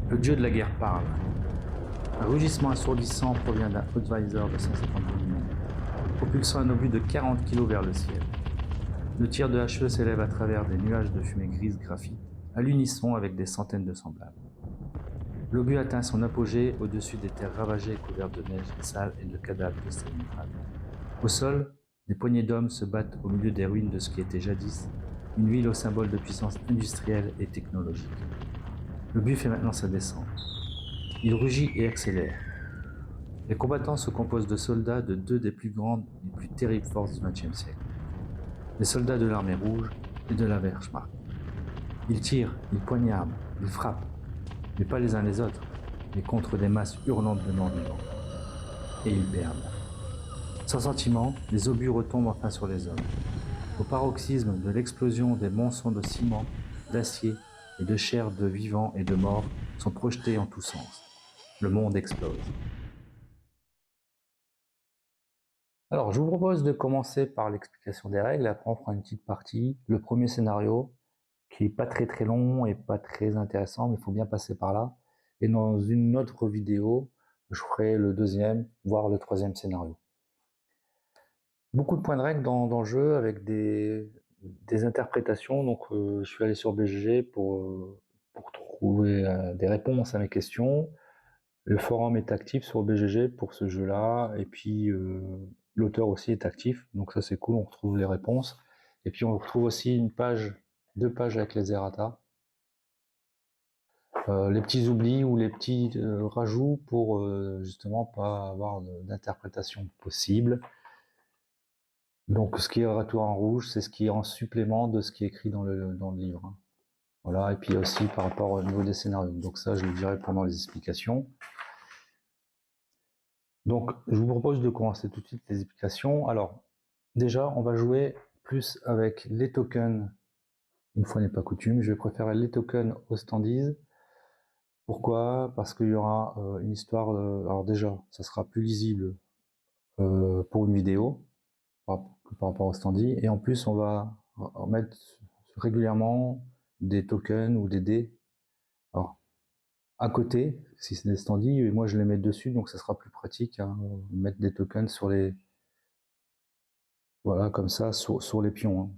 Le dieu de la guerre parle. Un rugissement assourdissant provient d'un Hotweiser de 150 mm, propulsant un obus de 40 kg vers le ciel. Le tir de HE s'élève à travers des nuages de fumée grise graphite, à l'unisson avec des centaines de semblables. L'obus atteint son apogée au-dessus des terres ravagées et couvertes de neige sale et de cadavres de Stalingrad. Au sol, des poignées d'hommes se battent au milieu des ruines de ce qui était jadis une ville au symbole de puissance industrielle et technologique. L'obus fait maintenant sa descente. Il rugit et accélère. Les combattants se composent de soldats de deux des plus grandes et plus terribles forces du XXe siècle. Les soldats de l'armée rouge et de la Wehrmacht. Ils tirent, ils poignardent, ils frappent, mais pas les uns les autres, mais contre des masses hurlantes de morts-vivants. Et ils perdent. Sans sentiment, les obus retombent enfin sur les hommes. Au paroxysme de l'explosion, des monceaux de ciment, d'acier et de chair de vivants et de morts sont projetés en tous sens. Le monde explose. Alors, je vous propose de commencer par l'explication des règles, après on fera une petite partie. Le premier scénario, qui est pas très long et pas très intéressant, mais il faut bien passer par là. Et dans une autre vidéo, je ferai le deuxième, voire le troisième scénario. Beaucoup de points de règles dans le jeu avec des interprétations. Donc, je suis allé sur BGG pour trouver des réponses à mes questions. Le forum est actif sur BGG pour ce jeu-là, et puis l'auteur aussi est actif, donc ça c'est cool, on retrouve les réponses. Et puis on retrouve aussi une page, deux pages avec les errata, les petits oublis ou les petits rajouts pour justement pas avoir d'interprétation possible. Donc ce qui est ratour en rouge, c'est ce qui est en supplément de ce qui est écrit dans le livre. Voilà, et puis aussi par rapport au niveau des scénarios. Donc ça, je le dirai pendant les explications. Donc, je vous propose de commencer tout de suite les explications. Alors, déjà, on va jouer plus avec les tokens, une fois n'est pas coutume. Je vais préférer les tokens aux standees. Pourquoi? Parce qu'il y aura une histoire... alors déjà, ça sera plus lisible pour une vidéo par rapport aux standees. Et en plus, on va mettre régulièrement des tokens ou des dés. Alors, à côté, si c'est des standees, et moi je les mets dessus, donc ça sera plus pratique, hein, mettre des tokens sur les... Voilà, comme ça, sur les pions. Hein.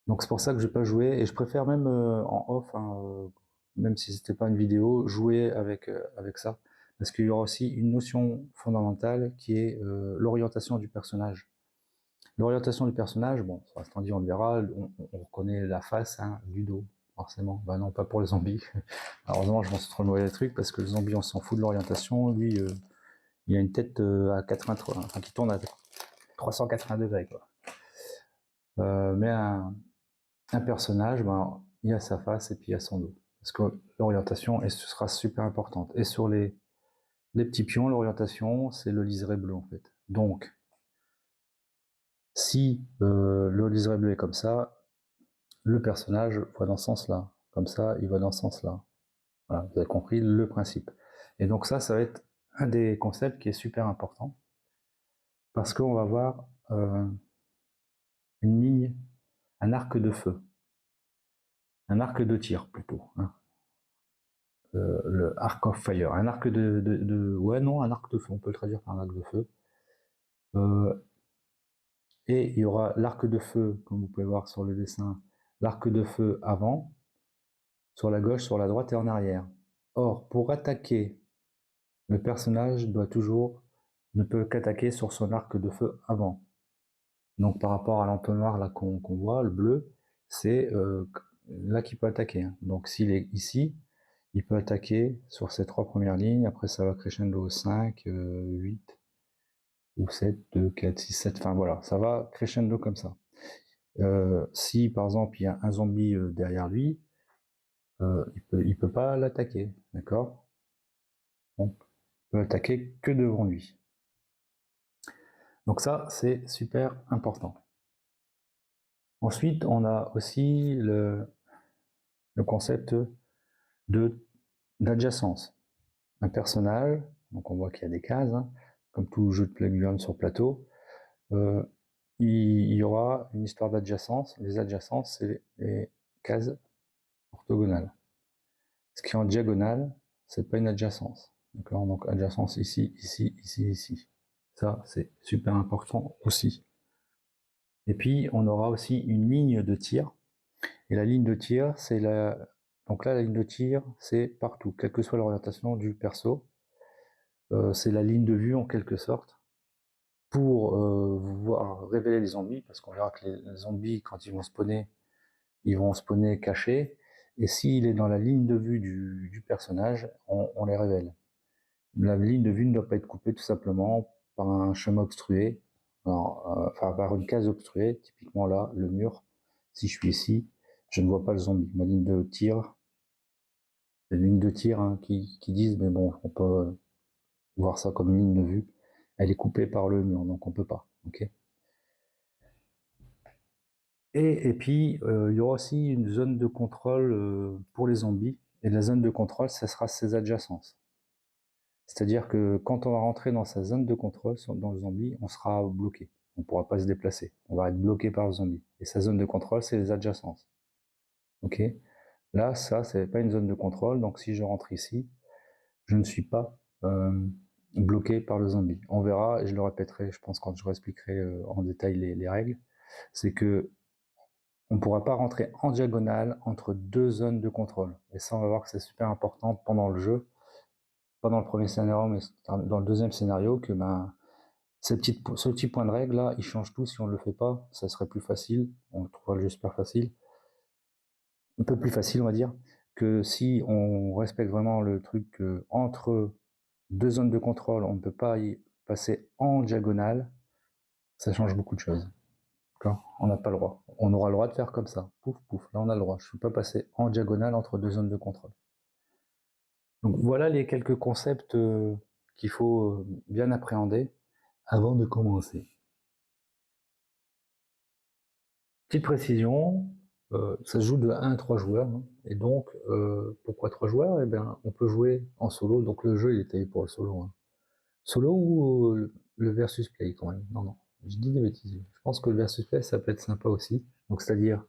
Donc c'est pour ça que je vais pas jouer, et je préfère même en off, hein, même si c'était pas une vidéo, jouer avec ça, parce qu'il y aura aussi une notion fondamentale qui est l'orientation du personnage. L'orientation du personnage, bon, sur l'instant dit on le verra, on reconnaît la face hein, du dos, forcément. Bah non, pas pour les zombies. Heureusement, je m'en suis trop noyé le truc, parce que le zombie, on s'en fout de l'orientation. Lui, il a une tête à 83, enfin qui tourne à 380 degrés, quoi. Mais un personnage, ben, il y a sa face et puis il y a son dos. Parce que l'orientation ce sera super importante. Et sur les petits pions, l'orientation, c'est le liseré bleu en fait. Donc, si le liseré bleu est comme ça, le personnage va dans ce sens-là. Comme ça, il va dans ce sens-là. Voilà, vous avez compris le principe. Et donc ça va être un des concepts qui est super important. Parce qu'on va avoir une ligne, un arc de feu. Un arc de tir plutôt. Hein. Le arc of fire, un arc ouais non, un arc de feu, on peut le traduire par un arc de feu. Et il y aura l'arc de feu, comme vous pouvez voir sur le dessin, l'arc de feu avant, sur la gauche, sur la droite et en arrière. Or, pour attaquer, le personnage ne peut qu'attaquer sur son arc de feu avant. Donc par rapport à l'entonnoir là qu'on voit, le bleu, c'est là qu'il peut attaquer. Hein. Donc s'il est ici, il peut attaquer sur ces trois premières lignes, après ça va crescendo 5, 8, ou 7, 2, 4, 6, 7, enfin voilà, ça va crescendo comme ça. Si par exemple il y a un zombie derrière lui, il peut pas l'attaquer, d'accord? Donc, il peut attaquer que devant lui. Donc ça, c'est super important. Ensuite, on a aussi le concept d'adjacence. Un personnage, donc on voit qu'il y a des cases, hein, comme tout jeu de Plague sur plateau, il y aura une histoire d'adjacence. Les adjacences, c'est les cases orthogonales. Ce qui est en diagonale, c'est pas une adjacence. D'accord? Donc adjacence ici, ici, ici, ici. Ça, c'est super important aussi. Et puis, on aura aussi une ligne de tir. Et la ligne de tir, c'est la... Donc là, la ligne de tir, c'est partout, quelle que soit l'orientation du perso. C'est la ligne de vue, en quelque sorte, pour voir révéler les zombies, parce qu'on verra que les zombies, quand ils vont spawner cachés. Et s'il est dans la ligne de vue du personnage, on les révèle. La ligne de vue ne doit pas être coupée tout simplement par un chemin obstrué, enfin par une case obstruée, typiquement là, le mur. Si je suis ici, je ne vois pas le zombie. Ma ligne de tir, c'est une ligne de tir hein, qui disent, mais bon, on peut voir ça comme une ligne de vue. Elle est coupée par le mur, donc on peut pas. Ok. Et puis, il y aura aussi une zone de contrôle pour les zombies. Et la zone de contrôle, ça sera ses adjacences. C'est-à-dire que quand on va rentrer dans sa zone de contrôle, dans le zombie, on sera bloqué. On ne pourra pas se déplacer. On va être bloqué par le zombie. Et sa zone de contrôle, c'est les adjacences. Ok. Là, ça, c'est pas une zone de contrôle. Donc, si je rentre ici, je ne suis pas bloqué par le zombie. On verra, et je le répéterai, je pense, quand je réexpliquerai en détail les règles. C'est que on ne pourra pas rentrer en diagonale entre deux zones de contrôle. Et ça, on va voir que c'est super important pendant le jeu. Pas dans le premier scénario, mais dans le deuxième scénario, que ce petit point de règle là, il change tout. Si on ne le fait pas, ça serait plus facile. On trouvera le jeu super facile. Un peu plus facile, on va dire, que si on respecte vraiment le truc entre deux zones de contrôle, on ne peut pas y passer en diagonale. Ça change beaucoup de choses. On n'a pas le droit. On aura le droit de faire comme ça. Pouf, pouf. Là, on a le droit. Je ne peux pas passer en diagonale entre deux zones de contrôle. Donc voilà les quelques concepts qu'il faut bien appréhender avant de commencer. Petite précision, ça se joue de 1 à 3 joueurs. Hein, et donc, pourquoi 3 joueurs? Eh bien, on peut jouer en solo. Donc le jeu, il est taillé pour le solo. Hein. Solo ou le versus play quand même? Non, non. Je dis des bêtises. Je pense que le versus play, ça peut être sympa aussi. Donc, c'est-à-dire,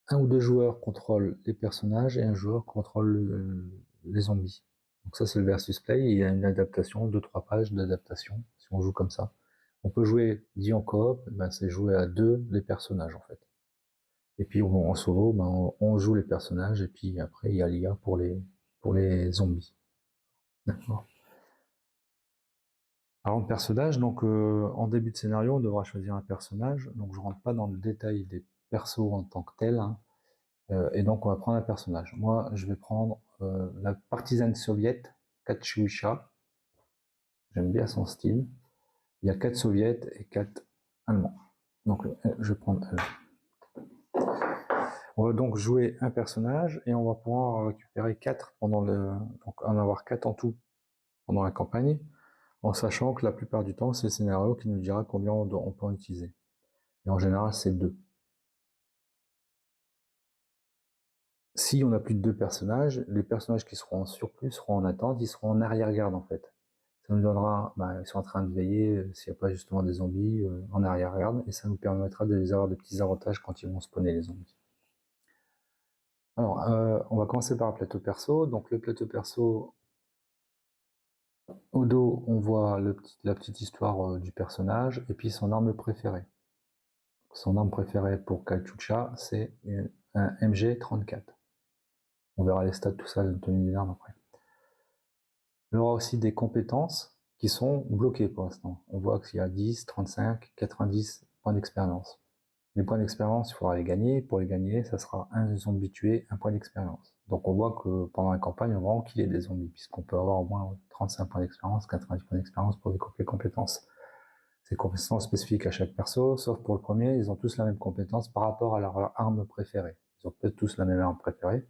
un ou deux joueurs contrôlent les personnages et un joueur contrôle les zombies. Donc ça, c'est le versus play. Il y a une adaptation, 2-3 pages d'adaptation, si on joue comme ça. On peut jouer, dit en coop, ben, c'est jouer à deux les personnages, en fait. Et puis, en solo, ben, on joue les personnages, et puis après, il y a l'IA pour les zombies. D'accord. Alors, le personnage, donc, en début de scénario, on devra choisir un personnage. Donc, je rentre pas dans le détail des persos en tant que tels, hein. Et donc, on va prendre un personnage. Moi, je vais prendre la partisane soviète, Katyusha. J'aime bien son style. Il y a 4 soviets et 4 allemands. Donc, je vais prendre elle. On va donc jouer un personnage et on va pouvoir récupérer 4 pendant le... Donc, en avoir 4 en tout pendant la campagne, en sachant que la plupart du temps, c'est le scénario qui nous dira combien on peut en utiliser. Et en général, c'est 2. Si on a plus de 2 personnages, les personnages qui seront en surplus seront en attente, ils seront en arrière-garde en fait. Ça nous donnera, ils sont en train de veiller s'il n'y a pas justement des zombies en arrière-garde, et ça nous permettra de les avoir des petits avantages quand ils vont spawner les zombies. Alors, on va commencer par le plateau perso. Donc le plateau perso, au dos, on voit la petite histoire du personnage, et puis son arme préférée. Son arme préférée pour Katyusha, c'est un MG34. On verra les stats, tout ça, la tenue d'une arme après. Il y aura aussi des compétences qui sont bloquées pour l'instant. On voit qu'il y a 10, 35, 90 points d'expérience. Les points d'expérience, il faudra les gagner. Pour les gagner, ça sera un zombie tué, un point d'expérience. Donc on voit que pendant la campagne, on va enquiller des zombies, puisqu'on peut avoir au moins 35 points d'expérience, 90 points d'expérience pour les compétences. Ces compétences spécifiques à chaque perso, sauf pour le premier, ils ont tous la même compétence par rapport à leur arme préférée. Ils ont peut-être tous la même arme préférée,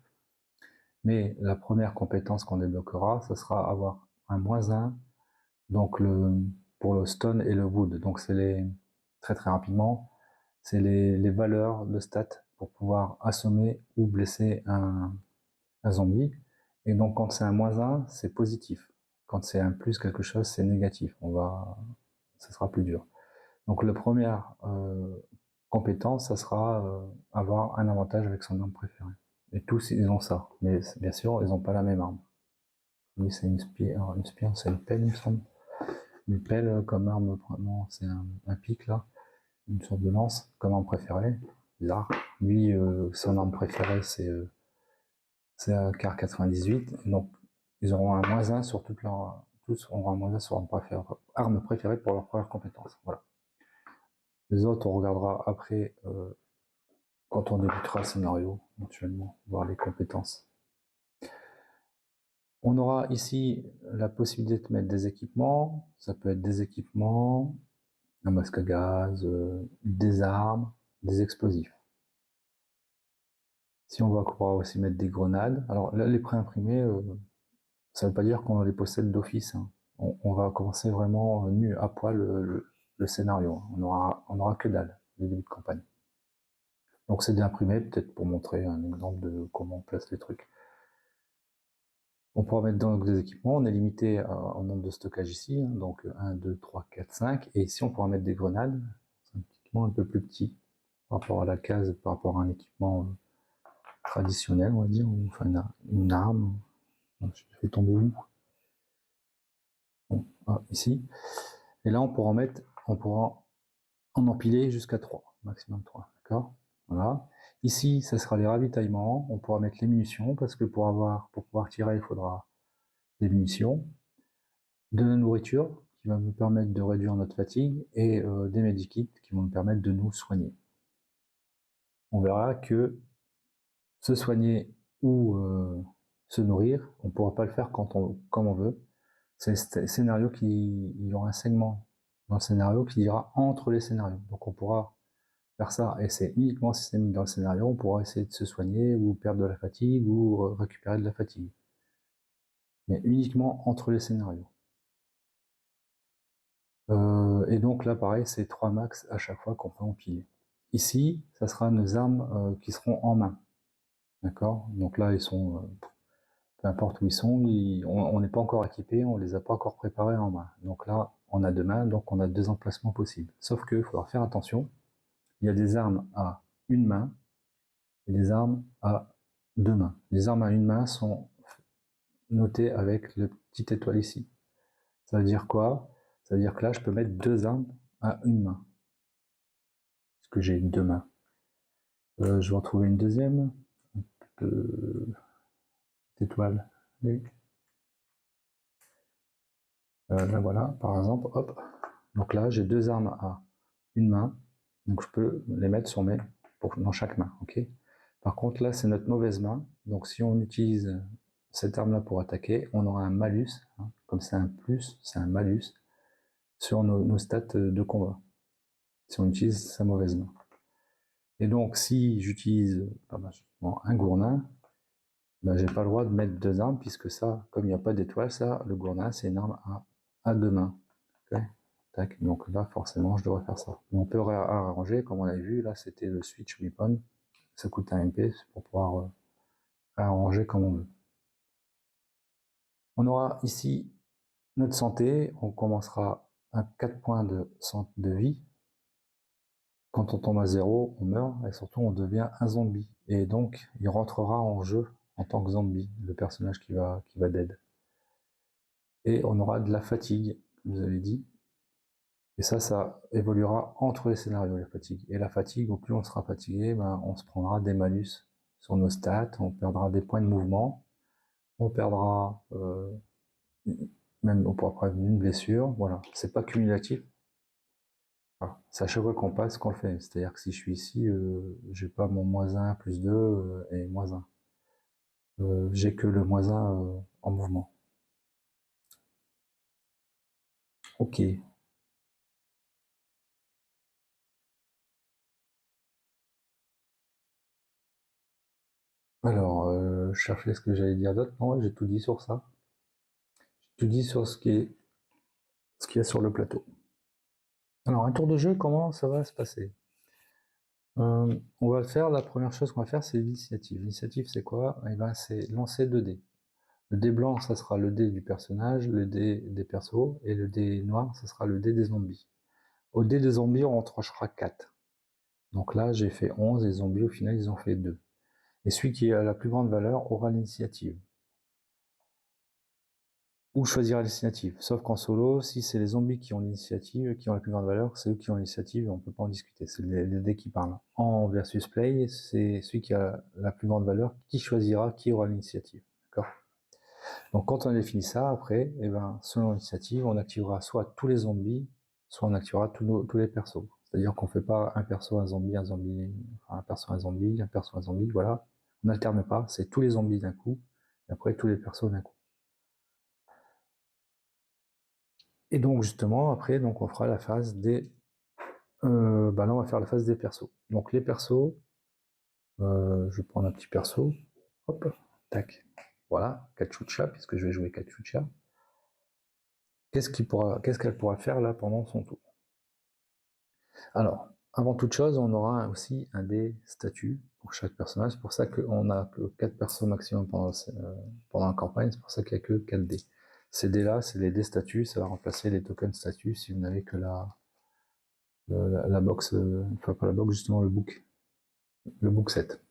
mais la première compétence qu'on débloquera, ça sera avoir un -1, donc pour le stun et le wood. Donc c'est très rapidement, c'est les valeurs de stats pour pouvoir assommer ou blesser un zombie. Et donc quand c'est un -1, c'est positif. Quand c'est un plus quelque chose, c'est négatif. Ça sera plus dur. Donc la première compétence, ça sera avoir un avantage avec son arme préférée. Et tous, ils ont ça. Mais bien sûr, ils n'ont pas la même arme. Oui, c'est une spire, c'est une pelle, il me semble. Une pelle comme arme, vraiment, c'est un pic là, une sorte de lance, comme arme préférée. Bizarre. Lui, son arme préférée, c'est un car 98. Donc, ils auront un -1 sur toute leur. Tous auront un -1 sur arme préférée pour leur première compétence. Voilà. Les autres, on regardera après, quand on débutera le scénario, éventuellement, voir les compétences. On aura ici la possibilité de mettre des équipements. Ça peut être des équipements, un masque à gaz, des armes, des explosifs. Si on va pouvoir aussi mettre des grenades. Alors là, les préimprimés, ça ne veut pas dire qu'on les possède d'office. Hein. On va commencer vraiment nu à poil le scénario. On aura que dalle, le début de campagne. Donc c'est d'imprimé, peut-être pour montrer un exemple de comment on place les trucs. On pourra mettre donc des équipements, on est limité au nombre de stockage ici, hein, donc 1, 2, 3, 4, 5, et ici on pourra mettre des grenades, c'est un équipement un peu plus petit par rapport à la case, par rapport à un équipement traditionnel, on va dire, ou enfin une arme. Je fais tomber une. Bon, ici. Et là on pourra en empiler jusqu'à 3, maximum 3, d'accord? Voilà. Ici, ça sera les ravitaillements, on pourra mettre les munitions, parce que pour pouvoir tirer, il faudra des munitions, de la nourriture, qui va nous permettre de réduire notre fatigue, et des medikits qui vont nous permettre de nous soigner. On verra que se soigner ou se nourrir, on ne pourra pas le faire comme on veut. C'est le scénario il y aura un segment dans le scénario qui dira entre les scénarios. Donc on pourra faire ça, et c'est uniquement si c'est mis dans le scénario, on pourra essayer de se soigner, ou perdre de la fatigue, ou récupérer de la fatigue. Mais uniquement entre les scénarios. Et donc là, pareil, c'est 3 max à chaque fois qu'on peut empiler. Ici, ça sera nos armes qui seront en main. D'accord? Donc là, ils sont, peu importe où ils sont, on n'est pas encore équipés, on les a pas encore préparés en main. Donc là, on a 2 mains, donc on a 2 emplacements possibles. Sauf qu'il faudra faire attention, il y a des armes à une main et des armes à 2 mains. Les armes à une main sont notées avec le petit étoile ici. Ça veut dire quoi? Ça veut dire que là, je peux mettre 2 armes à une main. Parce que j'ai 2 mains. Je vais en trouver une deuxième. Petite étoile. Là, voilà, par exemple, hop. Donc là, j'ai 2 armes à une main. Donc je peux les mettre dans chaque main. Ok. Par contre, là, c'est notre mauvaise main. Donc si on utilise cette arme-là pour attaquer, on aura un malus. Hein. Comme c'est un plus, c'est un malus sur nos stats de combat. Si on utilise sa mauvaise main. Et donc, si j'utilise un gourdin, ben, j'ai pas le droit de mettre 2 armes, puisque ça, comme il n'y a pas d'étoile, ça, le gourdin, c'est une arme à 2 mains. Okay. Tac. Donc là, forcément, je devrais faire ça. Mais on peut arranger, comme on a vu, là, c'était le switch weapon. Ça coûte un MP pour pouvoir arranger comme on veut. On aura ici notre santé. On commencera à 4 points de vie. Quand on tombe à 0, on meurt, et surtout on devient un zombie. Et donc, il rentrera en jeu en tant que zombie, le personnage qui va dead. Et on aura de la fatigue, comme vous avez dit. Et ça évoluera entre les scénarios, la fatigue. Et la fatigue, au plus on sera fatigué, ben, on se prendra des malus sur nos stats, on perdra des points de mouvement, on perdra même on pourra prendre une blessure. Voilà, c'est pas cumulatif. Voilà. C'est à chaque fois qu'on passe qu'on le fait. C'est-à-dire que si je suis ici, j'ai pas mon -1, +2 et -1. J'ai que le -1 en mouvement. Ok. Alors, je cherchais ce que j'allais dire d'autre. Non, j'ai tout dit sur ça. J'ai tout dit sur ce qu'il y a sur le plateau. Alors, un tour de jeu, comment ça va se passer? On va faire, la première chose qu'on va faire, c'est l'initiative. L'initiative, c'est quoi? Eh ben, c'est lancer 2 dés. Le dé blanc, ça sera le dé du personnage, le dé des persos, et le dé noir, ça sera le dé des zombies. Au dé des zombies, on tranchera 4. Donc là, j'ai fait 11, et les zombies, au final, ils ont fait 2. Et celui qui a la plus grande valeur aura l'initiative. ou choisir l'initiative. Sauf qu'en solo, si c'est les zombies qui ont l'initiative, qui ont la plus grande valeur, c'est eux qui ont l'initiative, on peut pas en discuter. C'est les dés qui parlent. En versus play, c'est celui qui a la plus grande valeur qui choisira qui aura l'initiative. D'accord. Donc quand on a défini ça, après, eh ben, selon l'initiative, on activera soit tous les zombies, soit on activera tous les persos. C'est-à-dire qu'on fait pas un perso, un zombie, enfin, un perso, un zombie, un perso, un zombie, voilà. On n'alterne pas, c'est tous les zombies d'un coup, et après tous les persos d'un coup. Et donc justement, après, donc on fera la phase des... bah là, on va faire la phase des persos. Donc les persos, je prends un petit perso, hop, tac, voilà, Kachucha, puisque je vais jouer Kachucha. Qu'est-ce qu'elle pourra faire là pendant son tour? Alors, avant toute chose, on aura aussi un dé statut pour chaque personnage. C'est pour ça qu'on n'a que 4 persos maximum pendant la campagne. C'est pour ça qu'il n'y a que 4 dés. Ces dés-là, c'est les dés statuts. Ça va remplacer les tokens statuts si vous n'avez que la box, enfin pas la box, justement le book set.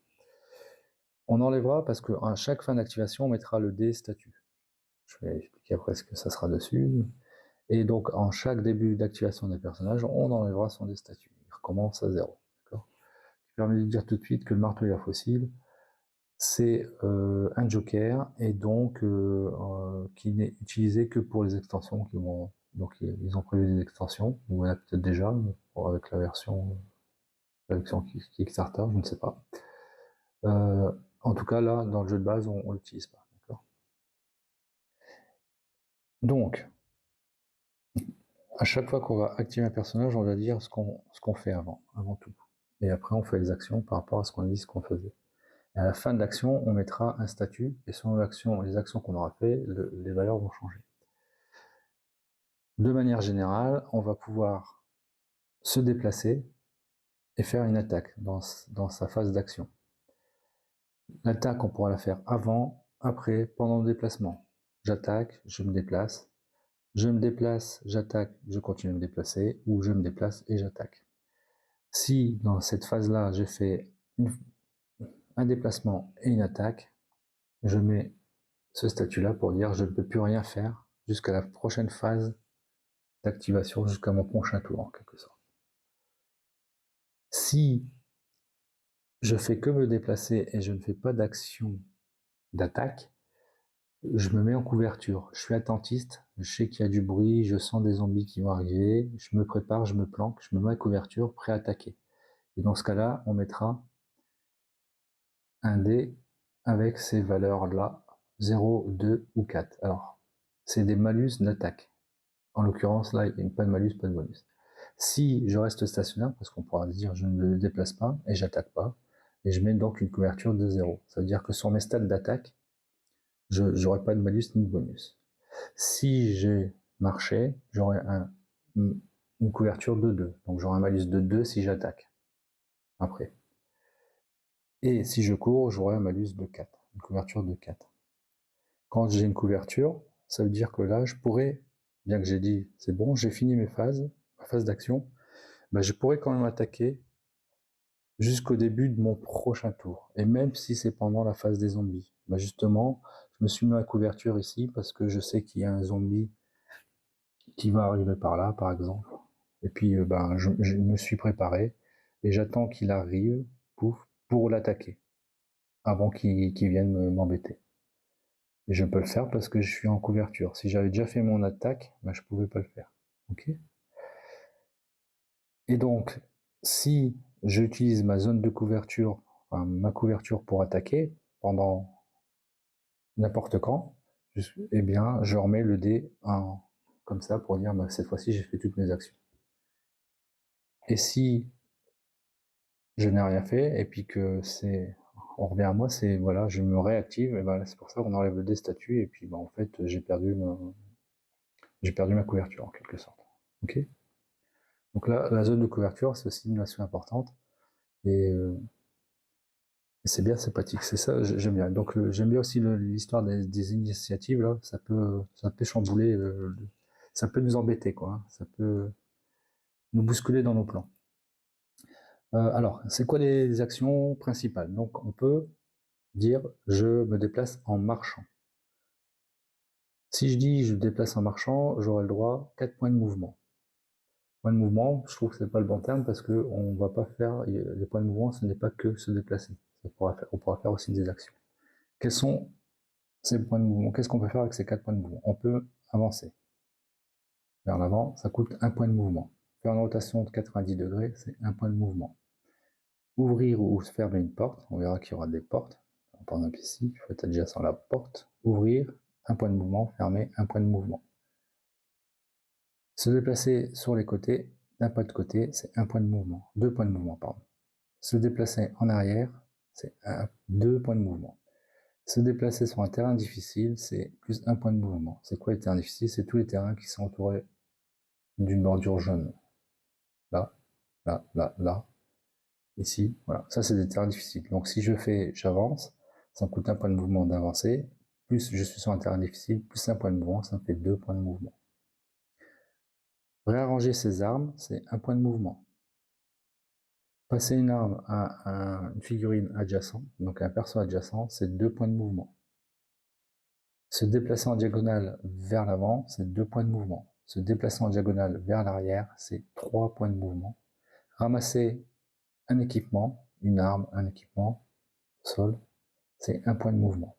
On enlèvera parce qu'à chaque fin d'activation, on mettra le dé statut. Je vais expliquer après ce que ça sera dessus. Et donc, en chaque début d'activation d'un personnage, on enlèvera son dé statut. Il recommence à 0. D'accord. Je permets de dire tout de suite que le marteau fossile, c'est un joker et donc qui n'est utilisé que pour les extensions qui vont. Donc ils ont prévu des extensions, ou il y en a peut-être déjà avec la version Kickstarter, je ne sais pas. En tout cas là, dans le jeu de base, on l'utilise pas, d'accord. Donc à chaque fois qu'on va activer un personnage, on va dire ce qu'on fait avant tout. Et après on fait les actions par rapport à ce qu'on a dit, ce qu'on faisait. Et à la fin de l'action, on mettra un statut, et selon les actions qu'on aura fait, les valeurs vont changer. De manière générale, on va pouvoir se déplacer et faire une attaque dans sa phase d'action. L'attaque, on pourra la faire avant, après, pendant le déplacement. J'attaque, je me déplace, j'attaque, je continue à me déplacer, ou je me déplace et j'attaque. Si dans cette phase-là, j'ai fait un déplacement et une attaque, je mets ce statut-là pour dire je ne peux plus rien faire jusqu'à la prochaine phase d'activation, jusqu'à mon prochain tour en quelque sorte. Si je fais que me déplacer et je ne fais pas d'action d'attaque, je me mets en couverture. Je suis attentiste, je sais qu'il y a du bruit, je sens des zombies qui vont arriver, je me prépare, je me planque, je me mets en couverture, prêt à attaquer. Et dans ce cas-là, on mettra un dé avec ces valeurs-là, 0, 2 ou 4. Alors, c'est des malus d'attaque. En l'occurrence, là, il n'y a pas de malus, pas de bonus. Si je reste stationnaire, parce qu'on pourra dire je ne me déplace pas et j'attaque pas, et je mets donc une couverture de 0. Ça veut dire que sur mes stats d'attaque, je n'aurai pas de malus ni de bonus. Si j'ai marché, j'aurai une couverture de 2. Donc j'aurai un malus de 2 si j'attaque. Après. Et si je cours, j'aurai un malus de 4. Une couverture de 4. Quand j'ai une couverture, ça veut dire que là, je pourrais, bien que j'ai dit c'est bon, j'ai fini ma phase d'action, bah, je pourrais quand même attaquer jusqu'au début de mon prochain tour. Et même si c'est pendant la phase des zombies. Bah justement, je me suis mis à couverture ici parce que je sais qu'il y a un zombie qui va arriver par là, par exemple. Et puis ben, je me suis préparé et j'attends qu'il arrive pour l'attaquer avant qu'il vienne m'embêter. Et je peux le faire parce que je suis en couverture. Si j'avais déjà fait mon attaque, ben, je pouvais pas le faire. Ok. Et donc, si j'utilise ma zone de couverture, enfin, ma couverture pour attaquer pendant n'importe quand, eh bien, je remets le dé comme ça pour dire bah, cette fois-ci j'ai fait toutes mes actions. Et si je n'ai rien fait et puis que on revient à moi, c'est voilà, je me réactive, et ben c'est pour ça qu'on enlève le dé statut et puis ben, en fait j'ai perdu ma couverture en quelque sorte. Ok. Donc là, la zone de couverture, c'est aussi une notion importante et c'est bien sympathique, c'est ça, j'aime bien. Donc j'aime bien aussi l'histoire des initiatives là, ça peut chambouler, ça peut nous embêter quoi, hein. Ça peut nous bousculer dans nos plans. Alors, c'est quoi les actions principales? Donc on peut dire je me déplace en marchant. Si je dis je déplace en marchant, j'aurai le droit à 4 points de mouvement. Point de mouvement, je trouve que c'est pas le bon terme parce que on va pas faire les points de mouvement, ce n'est pas que se déplacer. On pourra faire aussi des actions. Quels sont ces points de mouvement? Qu'est-ce qu'on peut faire avec ces 4 points de mouvement? On peut avancer vers l'avant, ça coûte 1 point de mouvement. Faire une rotation de 90 degrés, c'est 1 point de mouvement. Ouvrir ou fermer une porte, on verra qu'il y aura des portes. Par exemple ici, il faut être adjacent à la porte. Ouvrir, 1 point de mouvement, fermer, 1 point de mouvement. Se déplacer sur les côtés, d'un pas de côté, c'est 1 point de mouvement. 2 points de mouvement, pardon. Se déplacer en arrière, c'est 2 points de mouvement. Se déplacer sur un terrain difficile, c'est plus 1 point de mouvement. C'est quoi les terrains difficiles? C'est tous les terrains qui sont entourés d'une bordure jaune. Là, là, là, là, ici, voilà. Ça, c'est des terrains difficiles. Donc, si j'avance, ça me coûte 1 point de mouvement d'avancer. Plus je suis sur un terrain difficile, plus 1 point de mouvement, ça me fait 2 points de mouvement. Réarranger ses armes, c'est 1 point de mouvement. Passer une arme à une figurine adjacente, donc un perso adjacent, c'est 2 points de mouvement. Se déplacer en diagonale vers l'avant, c'est 2 points de mouvement. Se déplacer en diagonale vers l'arrière, c'est 3 points de mouvement. Ramasser un équipement, une arme, un équipement, sol, c'est 1 point de mouvement.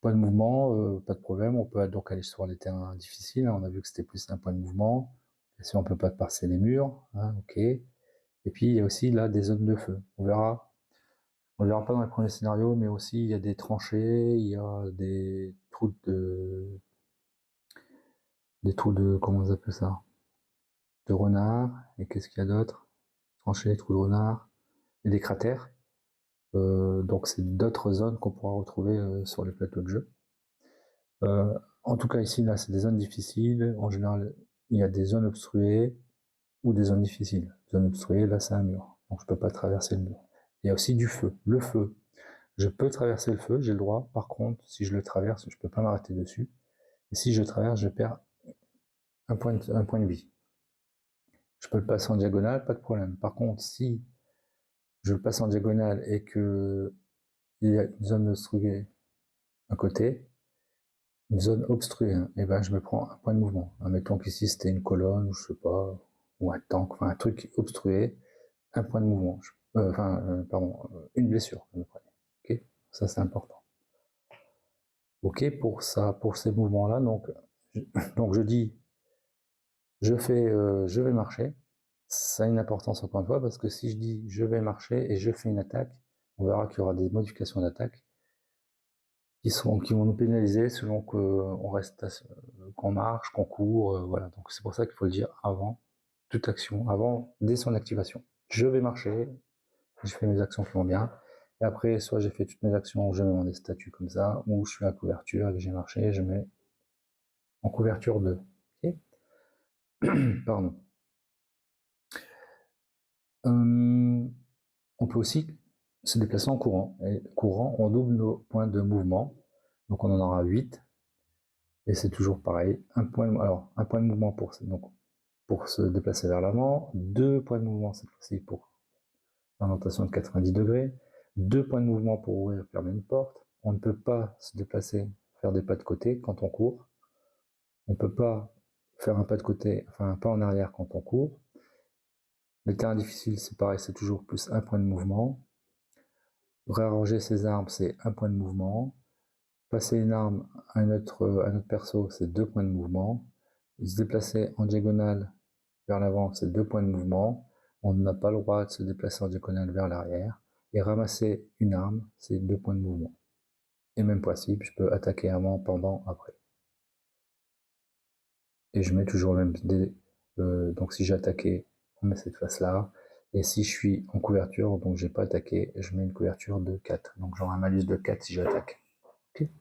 Point de mouvement, pas de problème, on peut donc aller sur les terrains difficiles, on a vu que c'était plus 1 point de mouvement. Bien sûr, on peut pas passer les murs, hein, ok. Et puis il y a aussi là des zones de feu, on verra pas dans les premiers scénarios, mais aussi il y a des tranchées, il y a des trous de, comment on appelle ça, de renard, et qu'est-ce qu'il y a d'autre? Tranchées, trous de renard, et des cratères. Donc c'est d'autres zones qu'on pourra retrouver sur les plateaux de jeu. En tout cas ici, là, c'est des zones difficiles. En général, il y a des zones obstruées ou des zones difficiles. Zone obstruée, là, c'est un mur. Donc je peux pas traverser le mur. Il y a aussi du feu. Le feu, je peux traverser le feu, j'ai le droit. Par contre, si je le traverse, je peux pas m'arrêter dessus. Et si je traverse, je perds un point de vie. Je peux le passer en diagonale, pas de problème. Par contre, si je le passe en diagonale et que il y a une zone obstruée à côté, une zone obstruée, hein, et ben je me prends un point de mouvement. Admettons qu'ici c'était une colonne, ou je sais pas, ou un tank, enfin un truc obstrué, un point de mouvement. Une blessure, je me prenais. Ok, ça c'est important. Ok, pour ça, pour ces mouvements-là, donc je dis, je vais marcher. Ça a une importance encore une fois parce que si je dis je vais marcher et je fais une attaque, on verra qu'il y aura des modifications d'attaque qui vont nous pénaliser selon qu'on reste, qu'on marche, qu'on court, voilà. Donc c'est pour ça qu'il faut le dire avant toute action, avant dès son activation. Je vais marcher, je fais mes actions qui vont bien. Et après, soit j'ai fait toutes mes actions, je mets dans des statuts comme ça, ou je suis à couverture et j'ai marché, je mets en couverture 2. Okay. Pardon. On peut aussi se déplacer en courant. Et courant, on double nos points de mouvement. Donc on en aura 8. Et c'est toujours pareil. Un point de mouvement pour se déplacer vers l'avant. 2 points de mouvement cette fois-ci pour l'orientation de 90 degrés. 2 points de mouvement pour ouvrir et fermer une porte. On ne peut pas se déplacer, faire des pas de côté quand on court. On ne peut pas faire un pas de côté, enfin un pas en arrière quand on court. Les terrains difficiles, c'est pareil, c'est toujours plus 1 point de mouvement. Réarranger ses armes, c'est 1 point de mouvement. Passer une arme à un autre perso, c'est 2 points de mouvement. Se déplacer en diagonale vers l'avant, c'est 2 points de mouvement. On n'a pas le droit de se déplacer en diagonale vers l'arrière. Et ramasser une arme, c'est 2 points de mouvement. Et même possible, je peux attaquer avant, pendant, après. Et je mets toujours le même dé. Donc si j'ai attaqué, on met cette face-là. Et si je suis en couverture, donc j'ai pas attaqué, je mets une couverture de 4. Donc j'aurai un malus de 4 si j'attaque. Okay.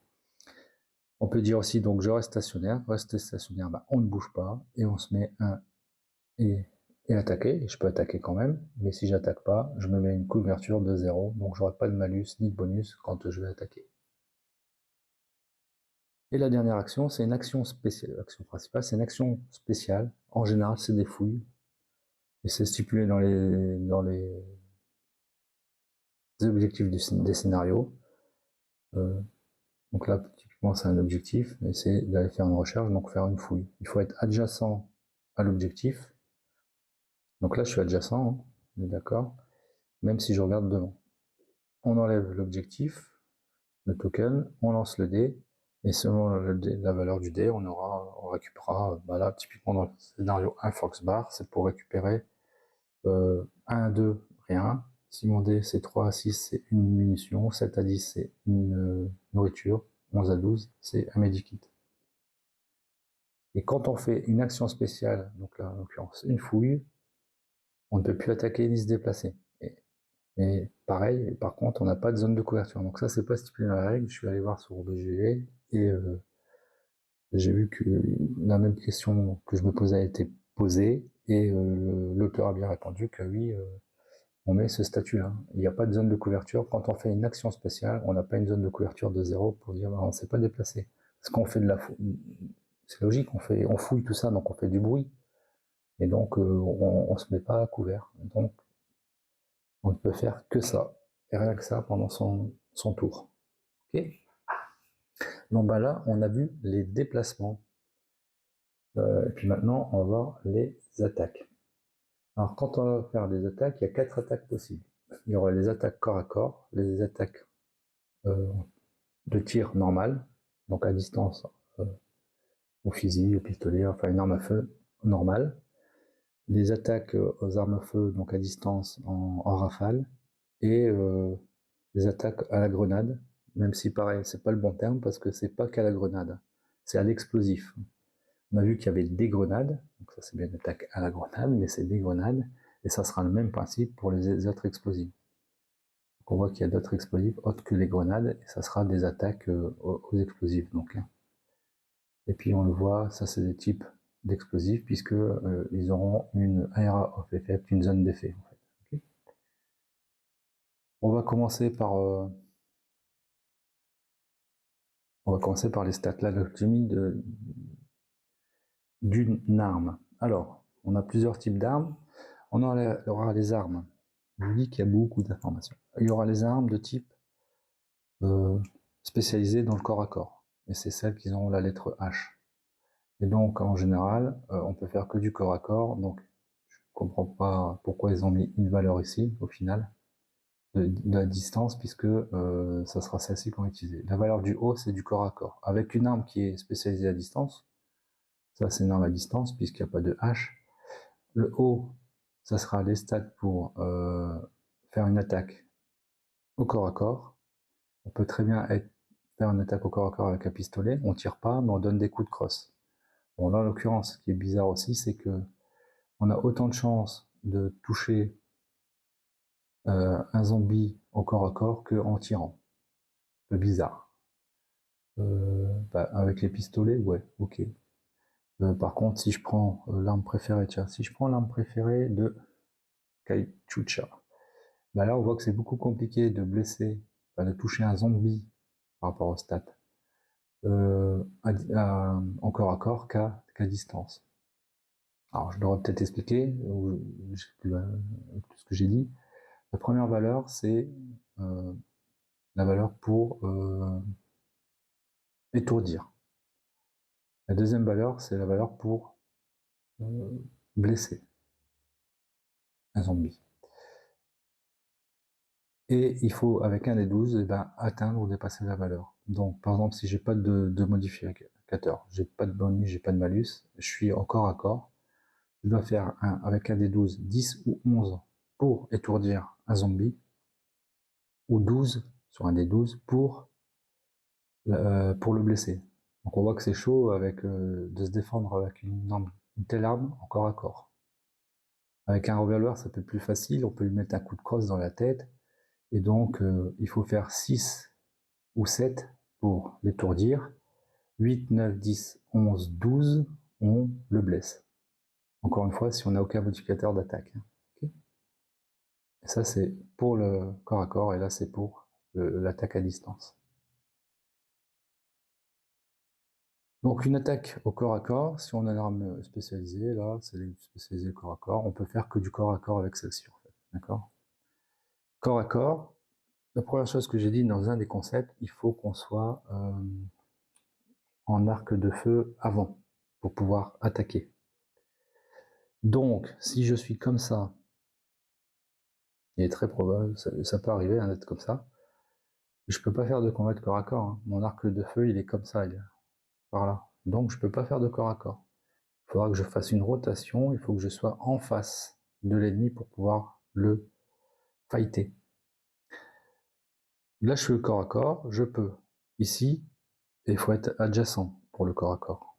On peut dire aussi, donc je reste stationnaire. Rester stationnaire, bah, on ne bouge pas. Et on se met un et attaquer. Et je peux attaquer quand même. Mais si j'attaque pas, je me mets une couverture de 0. Donc j'aurai pas de malus ni de bonus quand je vais attaquer. Et la dernière action, c'est une action spéciale. L'action principale, c'est une action spéciale. En général, c'est des fouilles. Et c'est stipulé dans les objectifs des scénarios. Donc là, typiquement, c'est un objectif, mais c'est d'aller faire une recherche, donc faire une fouille. Il faut être adjacent à l'objectif. Donc là, je suis adjacent, hein, on est d'accord, même si je regarde devant. On enlève l'objectif, le token, on lance le dé, et selon la valeur du dé, on récupérera, bah là, typiquement dans le scénario 1 Foxbar, c'est pour récupérer 1 à 2, rien. Si mon dé c'est 3 à 6, c'est une munition, 7 à 10, c'est une nourriture, 11 à 12, c'est un medikit. Et quand on fait une action spéciale, donc là en l'occurrence une fouille, on ne peut plus attaquer ni se déplacer. Et pareil, par contre, on n'a pas de zone de couverture. Donc ça, c'est pas stipulé dans la règle. Je suis allé voir sur BGG et j'ai vu que la même question que je me posais a été posée et l'auteur a bien répondu que oui, on met ce statut-là. Il n'y a pas de zone de couverture. Quand on fait une action spéciale, on n'a pas une zone de couverture de 0 pour dire bah, on ne s'est pas déplacé. Parce qu'on fait de la fouille, c'est logique, on fouille tout ça, donc on fait du bruit. Et donc on ne se met pas à couvert. Donc on ne peut faire que ça. Et rien que ça pendant son tour. Ok. Donc bah là, on a vu les déplacements. Et puis maintenant, on va voir les attaques. Alors quand on va faire des attaques, il y a 4 attaques possibles. Il y aura les attaques corps à corps, les attaques de tir normal, donc à distance, au fusil, au pistolet, enfin une arme à feu normale. Les attaques aux armes à feu, donc à distance en rafale, et les attaques à la grenade, même si pareil, c'est pas le bon terme parce que c'est pas qu'à la grenade, c'est à l'explosif. On a vu qu'il y avait des grenades, donc ça c'est bien une attaque à la grenade, mais c'est des grenades, et ça sera le même principe pour les autres explosifs. Donc on voit qu'il y a d'autres explosifs autres que les grenades, et ça sera des attaques aux explosifs. Donc, hein. Et puis on le voit, ça c'est des types d'explosifs, puisque ils auront une area of effect, une zone d'effet. En fait. Okay. On va commencer par les stats. Là, j'ai mis d'une arme. Alors, on a plusieurs types d'armes. On aura les armes. Je vous dis qu'il y a beaucoup d'informations. Il y aura les armes de type spécialisées dans le corps à corps. Et c'est celles qui auront la lettre H. Et donc, en général, on peut faire que du corps à corps. Donc, je comprends pas pourquoi ils ont mis une valeur ici, au final, de la distance, puisque ça sera celle-ci qu'on va utiliser. La valeur du haut, c'est du corps à corps. Avec une arme qui est spécialisée à distance, ça c'est une arme à distance, puisqu'il n'y a pas de H. Le haut, ça sera les stats pour faire une attaque au corps à corps. On peut très bien faire une attaque au corps à corps avec un pistolet. On tire pas, mais on donne des coups de crosse. Bon, là, en l'occurrence, ce qui est bizarre aussi, c'est que on a autant de chances de toucher un zombie au corps à corps qu'en tirant. Un peu bizarre. Bah, avec les pistolets, ouais, ok. Par contre, si je prends l'arme préférée, tiens, si je prends l'arme préférée de Kaichucha, bah là, on voit que c'est beaucoup compliqué de blesser, enfin, de toucher un zombie par rapport au stats en corps à corps qu'à distance. Alors, je l'aurais peut-être expliqué, ou je sais plus ce que j'ai dit. La première valeur, c'est la valeur pour étourdir. La deuxième valeur, c'est la valeur pour blesser un zombie. Et il faut, avec un des 12, eh ben, atteindre ou dépasser la valeur. Donc, par exemple, si j'ai pas de modificateur, j'ai pas de bonus, j'ai pas de malus, je suis en corps à corps, je dois faire avec un des 12, 10 ou 11 pour étourdir un zombie, ou 12 sur un des 12 pour le blesser. Donc on voit que c'est chaud avec de se défendre avec une telle arme en corps à corps. Avec un revolver, ça peut être plus facile, on peut lui mettre un coup de crosse dans la tête, et donc il faut faire 6 ou 7 pour l'étourdir. 8, 9, 10, 11, 12, on le blesse. Encore une fois, si on n'a aucun modificateur d'attaque. Okay. Et ça, c'est pour le corps à corps, et là, c'est pour l'attaque à distance. Donc une attaque au corps à corps, si on a une arme spécialisée, là, c'est spécialisé corps à corps, on peut faire que du corps à corps avec celle-ci, en fait. D'accord. Corps à corps, La première chose que j'ai dit dans un des concepts, il faut qu'on soit en arc de feu avant pour pouvoir attaquer. Donc, si je suis comme ça, il est très probable, ça peut arriver d'être comme ça, je peux pas faire de combat de corps à corps. Hein. Mon arc de feu, il est comme ça, il est par là. Donc, je peux pas faire de corps à corps. Il faudra que je fasse une rotation, il faut que je sois en face de l'ennemi pour pouvoir le fighter. Là, je suis corps à corps, je peux. Ici, il faut être adjacent pour le corps à corps.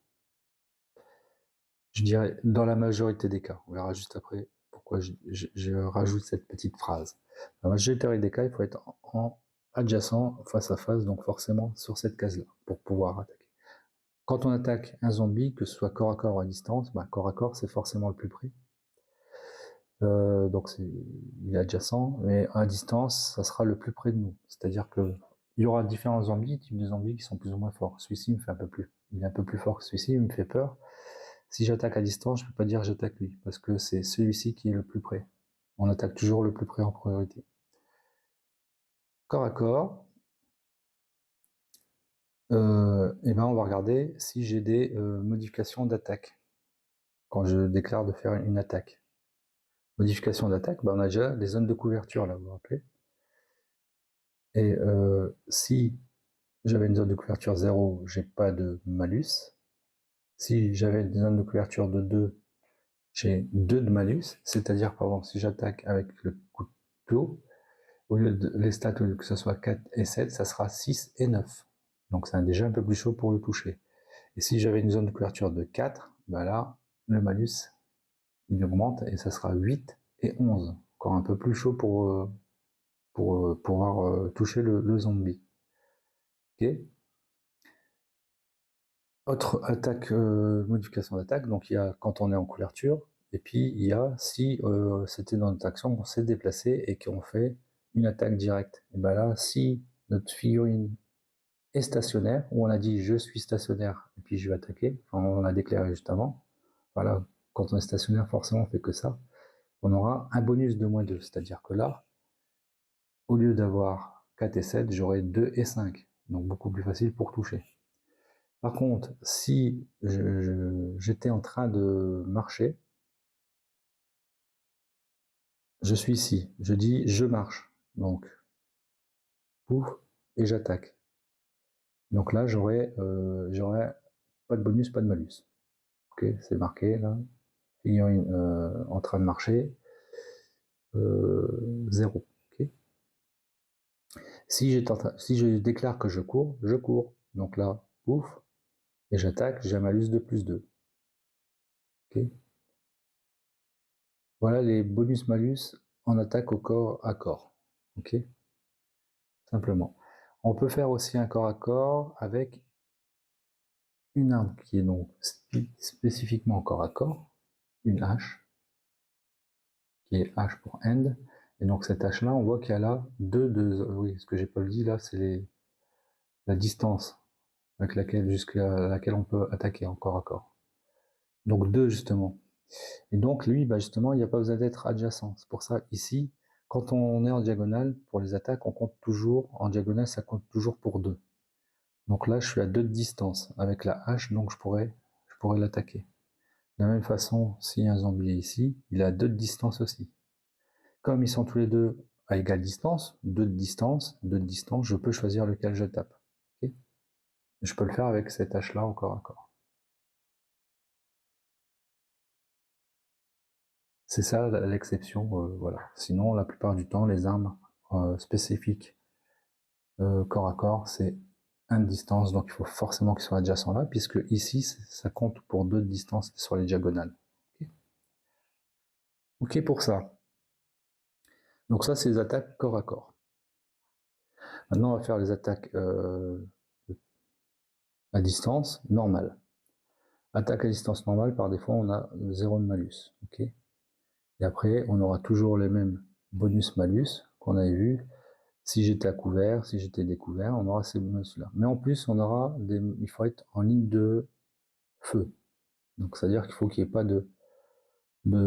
Je dirais dans la majorité des cas. On verra juste après pourquoi je rajoute cette petite phrase. Dans la majorité des cas, il faut être en adjacent, face à face, donc forcément sur cette case-là, pour pouvoir attaquer. Quand on attaque un zombie, que ce soit corps à corps ou à distance, bah, corps à corps, c'est forcément le plus près. Donc il est adjacent, mais à distance, ça sera le plus près de nous. C'est-à-dire que il y aura différents zombies, types de zombies qui sont plus ou moins forts. Celui-ci me fait il est un peu plus fort que celui-ci, il me fait peur. Si j'attaque à distance, je peux pas dire j'attaque lui, parce que c'est celui-ci qui est le plus près. On attaque toujours le plus près en priorité. Corps à corps, et ben on va regarder si j'ai des modifications d'attaque quand je déclare de faire une attaque. Modification d'attaque, ben on a déjà des zones de couverture là, vous vous rappelez. Et si j'avais une zone de couverture 0, j'ai pas de malus. Si j'avais une zone de couverture de 2, j'ai 2 de malus. C'est-à-dire, par exemple, si j'attaque avec le couteau, au lieu de les stats, au lieu que ce soit 4 et 7, ça sera 6 et 9. Donc c'est déjà un peu plus chaud pour le toucher. Et si j'avais une zone de couverture de 4, ben là, le malus, il augmente et ça sera 8 et 11. Encore un peu plus chaud pour pouvoir toucher le zombie. Ok. Autre attaque, modification d'attaque, donc il y a quand on est en couverture, et puis il y a si c'était dans notre action, on s'est déplacé et qu'on fait une attaque directe. Et ben là, si notre figurine est stationnaire, où on a dit je suis stationnaire et puis je vais attaquer, enfin, on l'a déclaré juste avant, voilà, quand on est stationnaire, forcément on fait que ça, on aura un bonus de -2, c'est-à-dire que là, au lieu d'avoir 4 et 7, j'aurai 2 et 5, donc beaucoup plus facile pour toucher. Par contre, si j'étais en train de marcher, je suis ici, je dis je marche, donc pouf, et j'attaque. Donc là, j'aurais pas de bonus, pas de malus. Ok, c'est marqué là, figurine en train de marcher, 0. Okay. Si je déclare que je cours, donc là, pouf, et j'attaque, j'ai un malus de +2. Okay. Voilà les bonus-malus en attaque au corps à corps. Ok, simplement. On peut faire aussi un corps à corps avec une arme qui est donc spécifiquement corps à corps, une hache, qui est hache pour end. Et donc cette hache-là, on voit qu'il y a là oui, ce que j'ai pas dit là, c'est la distance avec laquelle jusqu'à laquelle on peut attaquer en corps à corps. Donc 2 justement. Et donc lui, bah justement, il n'y a pas besoin d'être adjacent. C'est pour ça ici, quand on est en diagonale, pour les attaques, on compte toujours, en diagonale, ça compte toujours pour 2. Donc là, je suis à 2 de distance avec la hache, donc je pourrais l'attaquer. De la même façon, si un zombie est ici, il est à 2 de distance aussi. Comme ils sont tous les deux à égale distance, 2 de distance, je peux choisir lequel je tape. Okay, je peux le faire avec cette hache-là au corps à corps. C'est ça l'exception, voilà. Sinon, la plupart du temps, les armes spécifiques corps à corps, c'est 1 de distance, donc il faut forcément qu'ils soient adjacents là, puisque ici, ça compte pour 2 de distance sur les diagonales. Ok pour ça. Donc ça, c'est les attaques corps à corps. Maintenant, on va faire les attaques à distance normale. Attaque à distance normale, par défaut, on a 0 de malus. Okay, et après, on aura toujours les mêmes bonus-malus qu'on avait vu. Si j'étais à couvert, si j'étais découvert, on aura ces bonus-là. Mais en plus, il faut être en ligne de feu. Donc, c'est-à-dire qu'il faut qu'il n'y ait pas de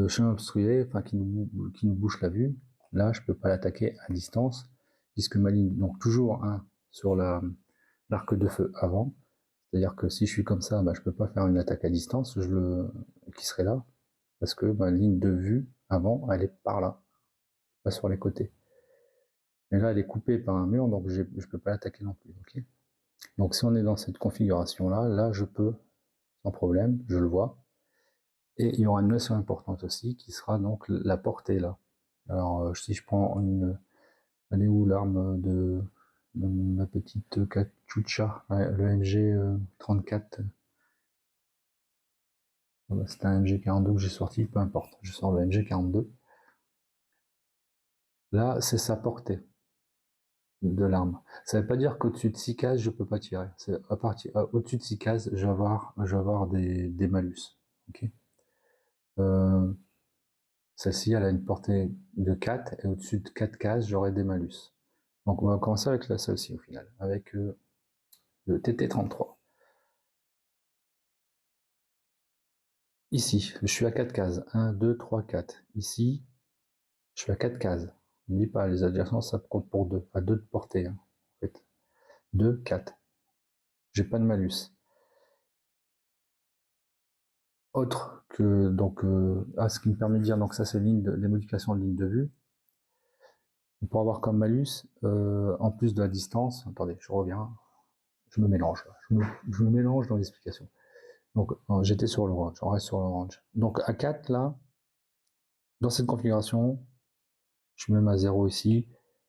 chemin obstrué, enfin, qui nous bouche la vue. Là, je peux pas l'attaquer à distance. puisque ma ligne, donc toujours 1 sur l'arc de feu avant. C'est-à-dire que si je suis comme ça, bah, je peux pas faire une attaque à distance qui serait là, parce que ma ligne de vue avant, elle est par là, pas sur les côtés. Et là, elle est coupée par un mur, donc je peux pas l'attaquer non plus. Okay, donc si on est dans cette configuration-là, là je peux, sans problème, je le vois. Et il y aura une notion importante aussi, qui sera donc la portée là. Alors si je prends elle est où l'arme de ma petite Katyusha, le MG34. C'est un MG42 que j'ai sorti, peu importe, je sors le MG42. Là, c'est sa portée de l'arme. Ça ne veut pas dire qu'au-dessus de 6 cases, je peux pas tirer. C'est à partir au-dessus de 6 cases, je vais avoir des malus. Okay, celle-ci, elle a une portée de 4, et au-dessus de 4 cases, j'aurai des malus. Donc on va commencer avec celle-ci au final, avec le TT33. Ici, je suis à 4 cases. 1, 2, 3, 4. Ici, je suis à 4 cases. N'oublie pas, les adjacences, ça compte pour 2. À 2 de portée, hein, en fait. 2, 4. J'ai pas de malus. Autre que, donc, ce qui me permet de dire, donc ça c'est les modifications de ligne de vue. Pour avoir comme malus, en plus de la distance, attendez, je reviens, je me mélange, je me mélange dans l'explication. Donc, j'étais sur l'orange, on reste sur l'orange. Donc, à 4, là, dans cette configuration, je mets ma 0 ici,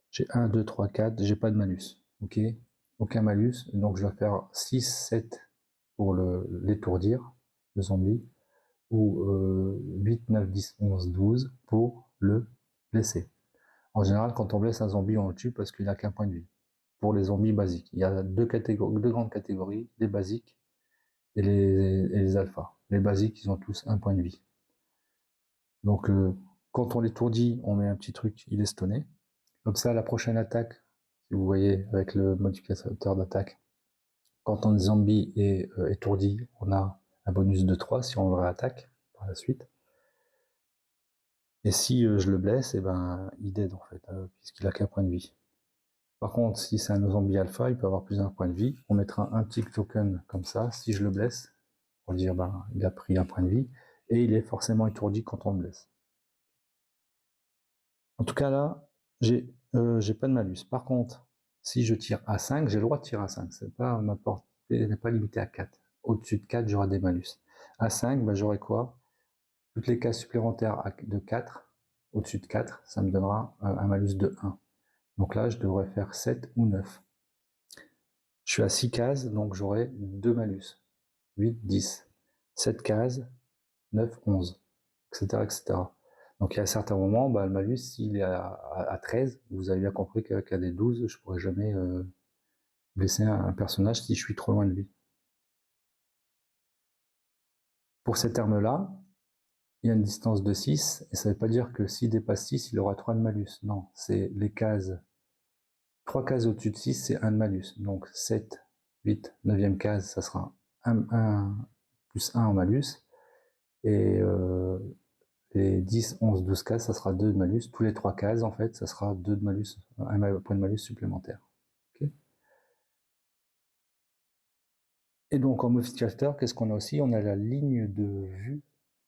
j'ai 1, 2, 3, 4, j'ai pas de malus, ok, aucun malus, donc je vais faire 6, 7 pour l'étourdir, le zombie, ou 8, 9, 10, 11, 12 pour le blesser. En général, quand on blesse un zombie, on le tue parce qu'il n'a qu'un point de vie. Pour les zombies basiques, il y a deux grandes catégories, les basiques et les alphas. Les basiques, ils ont tous un point de vie. Donc, quand on l'étourdit, on met un petit truc, il est stunné. Comme ça, la prochaine attaque, si vous voyez avec le modificateur d'attaque, quand un zombie est étourdi, on a un bonus de 3 si on le réattaque par la suite. Et si je le blesse, et ben il dead en fait, puisqu'il a qu'un point de vie. Par contre, si c'est un zombie alpha, il peut avoir plus d'un point de vie. On mettra un petit token comme ça, si je le blesse, pour dire ben il a pris un point de vie, et il est forcément étourdi quand on le blesse. En tout cas là, j'ai pas de malus. Par contre, si je tire à 5, j'ai le droit de tirer à 5. C'est pas, ma portée n'est pas limitée à 4. Au-dessus de 4, j'aurai des malus. À 5, ben, j'aurai quoi? Toutes les cases supplémentaires de 4, au-dessus de 4, ça me donnera un malus de 1. Donc là, je devrais faire 7 ou 9. Je suis à 6 cases, donc j'aurai 2 malus. 8, 10. 7 cases, 9, 11, etc. etc. Donc il y a certains moments, bah, le malus, s'il est à 13, vous avez bien compris qu'à des 12, je ne pourrais jamais blesser un personnage si je suis trop loin de lui. Pour cette arme-là, il y a une distance de 6, et ça ne veut pas dire que s'il dépasse 6, il aura 3 de malus. Non, c'est les cases. 3 cases au-dessus de 6, c'est 1 de malus. Donc 7, 8, 9e case, ça sera 1 plus 1 en malus. Et les 10, 11, 12 cases, ça sera 2 de malus. Tous les 3 cases, en fait, ça sera 2 de malus, un point de malus supplémentaire. Okay, et donc en modificateur, qu'est-ce qu'on a aussi? On a la ligne de vue,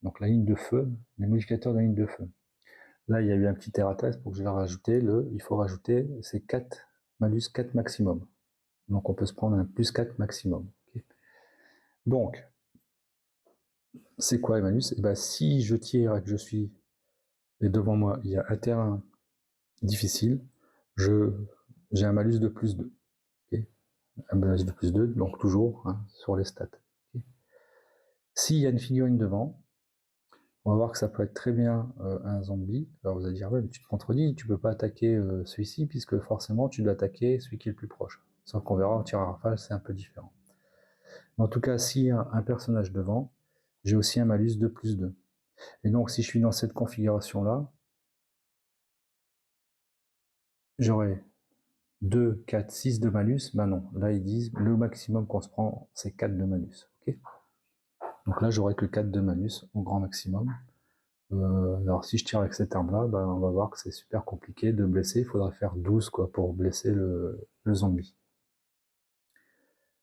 donc la ligne de feu, les modificateurs de la ligne de feu. Là, il y a eu un petit errata, pour que je l'ai rajouté. Il faut rajouter, c'est 4 malus 4 maximum. Donc on peut se prendre un plus 4 maximum. Okay, donc, c'est quoi les malus? Et ben, si je tire et que je suis, et devant moi, il y a un terrain difficile, j'ai un malus de plus 2. Okay, un malus de plus 2, donc toujours sur les stats. Okay, s'il y a une figurine devant, on va voir que ça peut être très bien un zombie. Alors vous allez dire, ouais, mais tu te contredis, tu peux pas attaquer celui-ci, puisque forcément tu dois attaquer celui qui est le plus proche. Sauf qu'on verra au tir à rafale, c'est un peu différent. Mais en tout cas, s'il y a un personnage devant, j'ai aussi un malus de plus 2. Et donc, si je suis dans cette configuration-là, j'aurai 2, 4, 6 de malus. Ben non, là ils disent le maximum qu'on se prend, c'est 4 de malus. Okay, donc là, j'aurai que 4 de malus au grand maximum. Alors si je tire avec cette arme-là, ben, on va voir que c'est super compliqué de blesser. Il faudrait faire 12 quoi, pour blesser le zombie.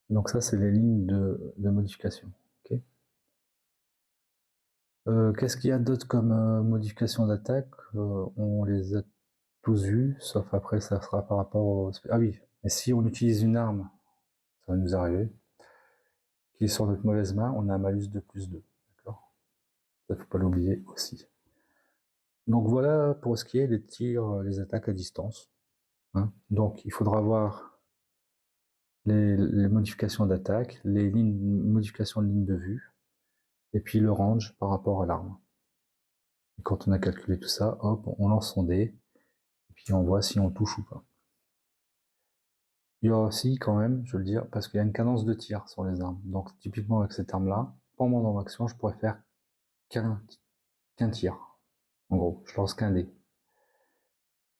Donc ça, c'est les lignes de modification. Okay. Qu'est-ce qu'il y a d'autre comme modification d'attaque? On les a tous vus, sauf après ça sera par rapport au... Ah oui, et si on utilise une arme, ça va nous arriver, qui est sur notre mauvaise main, on a un malus de +2. D'accord. Ça faut pas l'oublier aussi. Donc voilà pour ce qui est des tirs, les attaques à distance. Hein. Donc il faudra voir les modifications d'attaque, les modifications de ligne de vue, et puis le range par rapport à l'arme. Et quand on a calculé tout ça, hop, on lance son dé, et puis on voit si on touche ou pas. Il y aura aussi quand même, je veux le dire, parce qu'il y a une cadence de tir sur les armes. Donc typiquement avec cette arme-là, pendant mon action, je pourrais faire qu'un tir. En gros, je lance qu'un dé.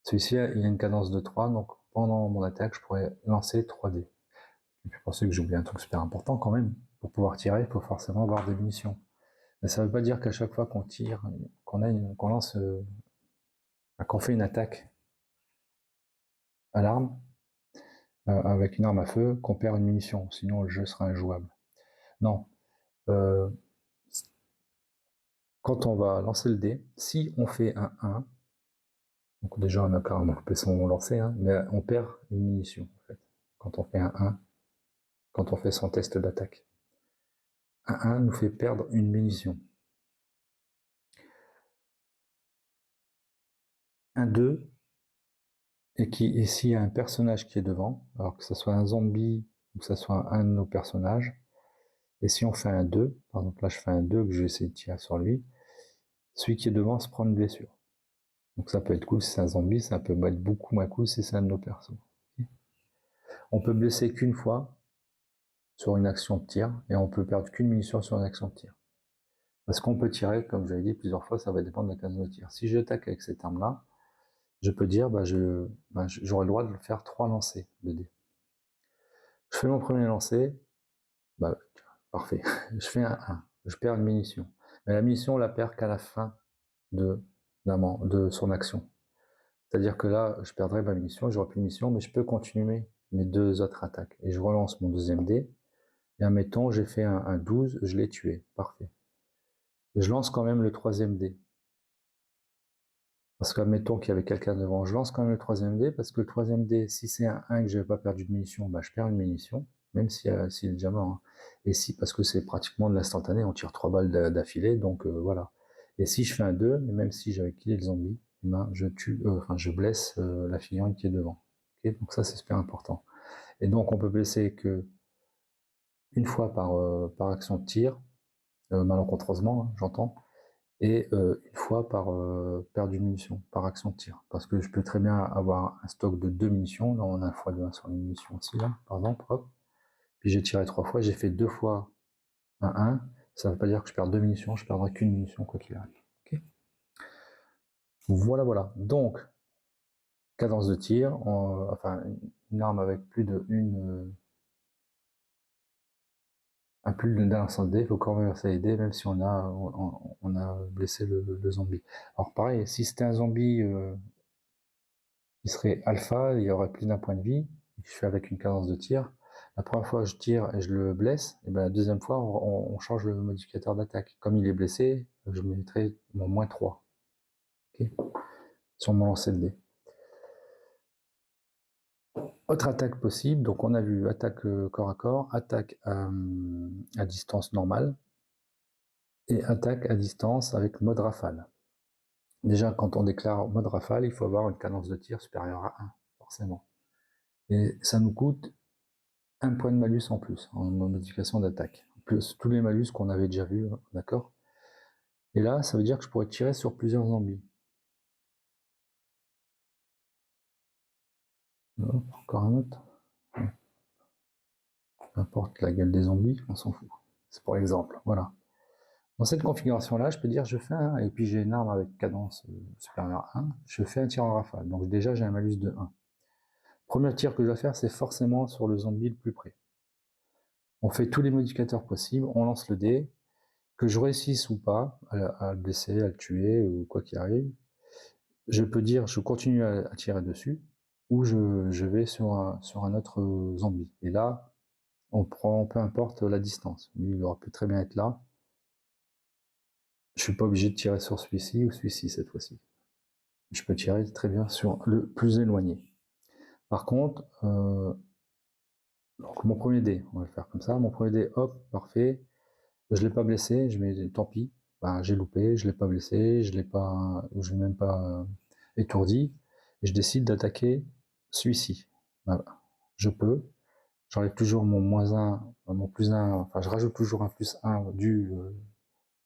Celui-ci, il a une cadence de 3, donc pendant mon attaque, je pourrais lancer 3 dés. Et puis pour ceux que j'ai oublié un truc super important quand même, pour pouvoir tirer, il faut forcément avoir des munitions. Mais ça ne veut pas dire qu'à chaque fois qu'on tire, qu'on lance, qu'on fait une attaque à l'arme, avec une arme à feu, qu'on perd une munition, sinon le jeu sera injouable. Non. Quand on va lancer le dé, si on fait un 1, donc déjà on a carrément coupé son lancer, hein, mais on perd une munition en fait. Quand on fait un 1, quand on fait son test d'attaque. Un 1 nous fait perdre une munition. Un 2, et s'il y a un personnage qui est devant, alors que ce soit un zombie ou que ce soit un de nos personnages, et si on fait un 2, par exemple là je fais un 2 que je vais essayer de tirer sur lui, celui qui est devant se prend une blessure. Donc ça peut être cool si c'est un zombie, ça peut être beaucoup moins cool si c'est un de nos persos. Okay. On peut blesser qu'une fois sur une action de tir, et on peut perdre qu'une munition sur une action de tir. Parce qu'on peut tirer, comme j'avais dit plusieurs fois, ça va dépendre de la case de tir. Si j'attaque avec cette arme-là, je peux dire, j'aurai le droit de faire 3 lancers de dés. Je fais mon premier lancer, parfait. Je fais un 1, je perds une munition. Mais la munition, on la perd qu'à la fin de son action. C'est-à-dire que là, je perdrai ma munition, j'aurai plus de munition, mais je peux continuer mes 2 autres attaques. Et je relance mon deuxième dé, et admettons, j'ai fait un 12, je l'ai tué, parfait. Je lance quand même le troisième dé. Parce qu'admettons qu'il y avait quelqu'un devant, je lance quand même le troisième dé, parce que le troisième dé, si c'est un 1 et que je n'avais pas perdu de munitions, bah, je perds une munition, même s'il est déjà mort. Hein. Et si, parce que c'est pratiquement de l'instantané, on tire 3 balles d'affilée, donc voilà. Et si je fais un 2, et même si j'avais killé le zombie, ben, je blesse la figurine qui est devant. Okay, donc ça, c'est super important. Et donc, on peut blesser que une fois par action de tir, malencontreusement, hein, j'entends, et une fois par perte d'une munition, par action de tir. Parce que je peux très bien avoir un stock de 2 munitions, là on a un fois 2 sur les munitions aussi, là, par exemple, hop. Puis j'ai tiré 3 fois, j'ai fait 2 fois un 1, ça ne veut pas dire que je perds 2 munitions, je perdrai qu'une munition quoi qu'il arrive. Okay, voilà, voilà. Donc, cadence de tir, enfin une arme avec plus de plus d'un dé, il faut quand même verser les dés, même si on a blessé le zombie. Alors pareil, si c'était un zombie qui serait alpha, il y aurait plus d'un point de vie, je fais avec une cadence de tir. La première fois je tire et je le blesse, et ben la deuxième fois on change le modificateur d'attaque. Comme il est blessé, je mettrai mon -3. Okay, sur mon lancer de dés. Autre attaque possible, donc on a vu attaque corps à corps, attaque à distance normale, et attaque à distance avec mode rafale. Déjà, quand on déclare mode rafale, il faut avoir une cadence de tir supérieure à 1, forcément. Et ça nous coûte un point de malus en plus, en modification d'attaque. Plus tous les malus qu'on avait déjà vus, d'accord? Et là, ça veut dire que je pourrais tirer sur plusieurs zombies. Oh, encore un autre. Peu importe la gueule des zombies, on s'en fout. C'est pour l'exemple, voilà. Dans cette configuration-là, je peux dire je fais un, et puis j'ai une arme avec cadence supérieure à 1, je fais un tir en rafale. Donc déjà, j'ai un malus de 1. Premier tir que je dois faire, c'est forcément sur le zombie le plus près. On fait tous les modificateurs possibles, on lance le dé. Que je réussisse ou pas à le blesser, à le tuer, ou quoi qu'il arrive, je peux dire je continue à tirer dessus, ou je vais sur un autre zombie. Et là, on prend peu importe la distance. Lui, il aurait pu très bien être là. Je suis pas obligé de tirer sur celui-ci ou celui-ci cette fois-ci. Je peux tirer très bien sur le plus éloigné. Par contre, donc mon premier dé, on va le faire comme ça. Mon premier dé, hop, parfait. Je l'ai pas blessé, je mets tant pis. Ben, j'ai loupé, je l'ai pas blessé, je l'ai même pas étourdi. Et je décide d'attaquer celui-ci. Voilà. Je peux. J'enlève toujours mon -1, mon +1, enfin je rajoute toujours un +1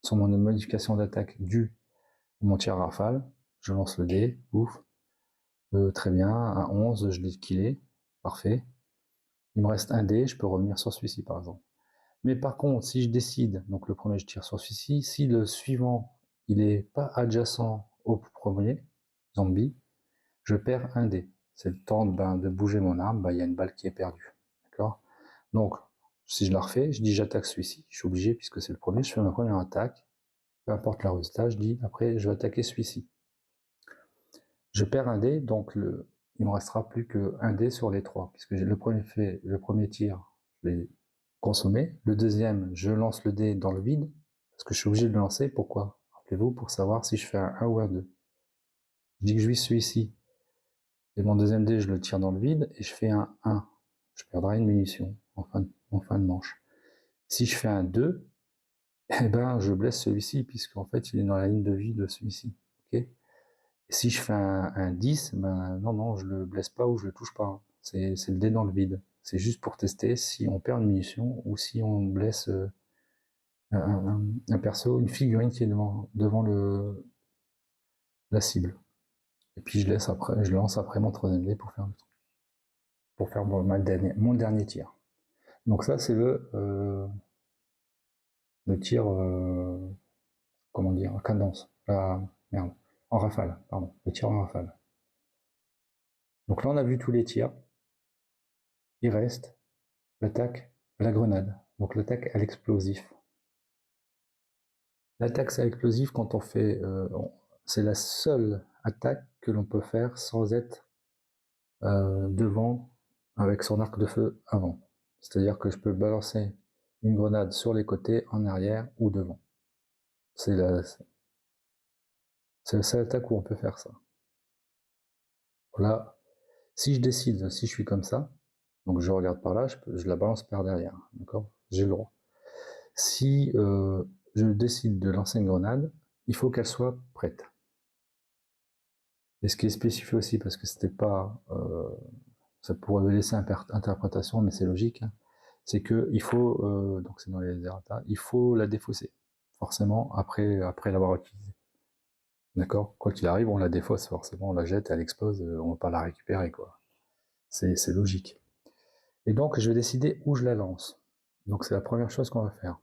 sur mon modification d'attaque dû à mon tir rafale. Je lance le dé, ouf. Très bien, un 11, je l'ai killé. Parfait. Il me reste un dé, je peux revenir sur celui-ci par exemple. Mais par contre, si je décide, donc le premier je tire sur celui-ci, si le suivant il est pas adjacent au premier zombie, je perds un dé. C'est le temps de bouger mon arme, il y a une balle qui est perdue. D'accord. Donc, si je la refais, je dis j'attaque celui-ci, je suis obligé puisque c'est le premier, je fais ma première attaque, peu importe le résultat, je dis après je vais attaquer celui-ci. Je perds un dé, donc il me restera plus qu'un dé sur les trois, puisque le premier tir, je l'ai consommé. Le deuxième, je lance le dé dans le vide, parce que je suis obligé de le lancer. Pourquoi? Rappelez-vous, pour savoir si je fais un 1 ou un 2. Je dis que je vis celui-ci, et mon deuxième dé, je le tire dans le vide, et je fais un 1. Je perdrai une munition en fin de manche. Si je fais un 2, eh ben, je blesse celui-ci, puisqu'en fait, il est dans la ligne de vie de celui-ci. Ok. Si je fais un 10, ben non, je le blesse pas ou je le touche pas. C'est le dé dans le vide. C'est juste pour tester si on perd une munition ou si on blesse un perso, une figurine qui est devant la cible. Et puis je lance après mon troisième dé pour faire mon dernier tir. Donc ça c'est le tir, comment dire, cadence. Merde, en rafale, pardon, le tir en rafale. Donc là on a vu tous les tirs. Il reste l'attaque à la grenade, donc l'attaque à l'explosif. L'attaque à l'explosif, quand on fait, c'est la seule attaque que l'on peut faire sans être devant avec son arc de feu avant. C'est-à-dire que je peux balancer une grenade sur les côtés, en arrière ou devant. C'est la seule attaque où on peut faire ça. Là, si je décide, si je suis comme ça, donc je regarde par là, je la balance par derrière, d'accord? J'ai le droit. Si je décide de lancer une grenade, il faut qu'elle soit prête. Et ce qui est spécifié aussi, parce que c'était pas, ça pourrait laisser interprétation, mais c'est logique, hein, c'est que il faut, donc c'est dans les errata, il faut la défausser, forcément, après l'avoir utilisée. D'accord? Quoi qu'il arrive, on la défausse forcément, on la jette, elle explose, on va pas la récupérer, quoi. C'est logique. Et donc, je vais décider où je la lance. Donc, c'est la première chose qu'on va faire.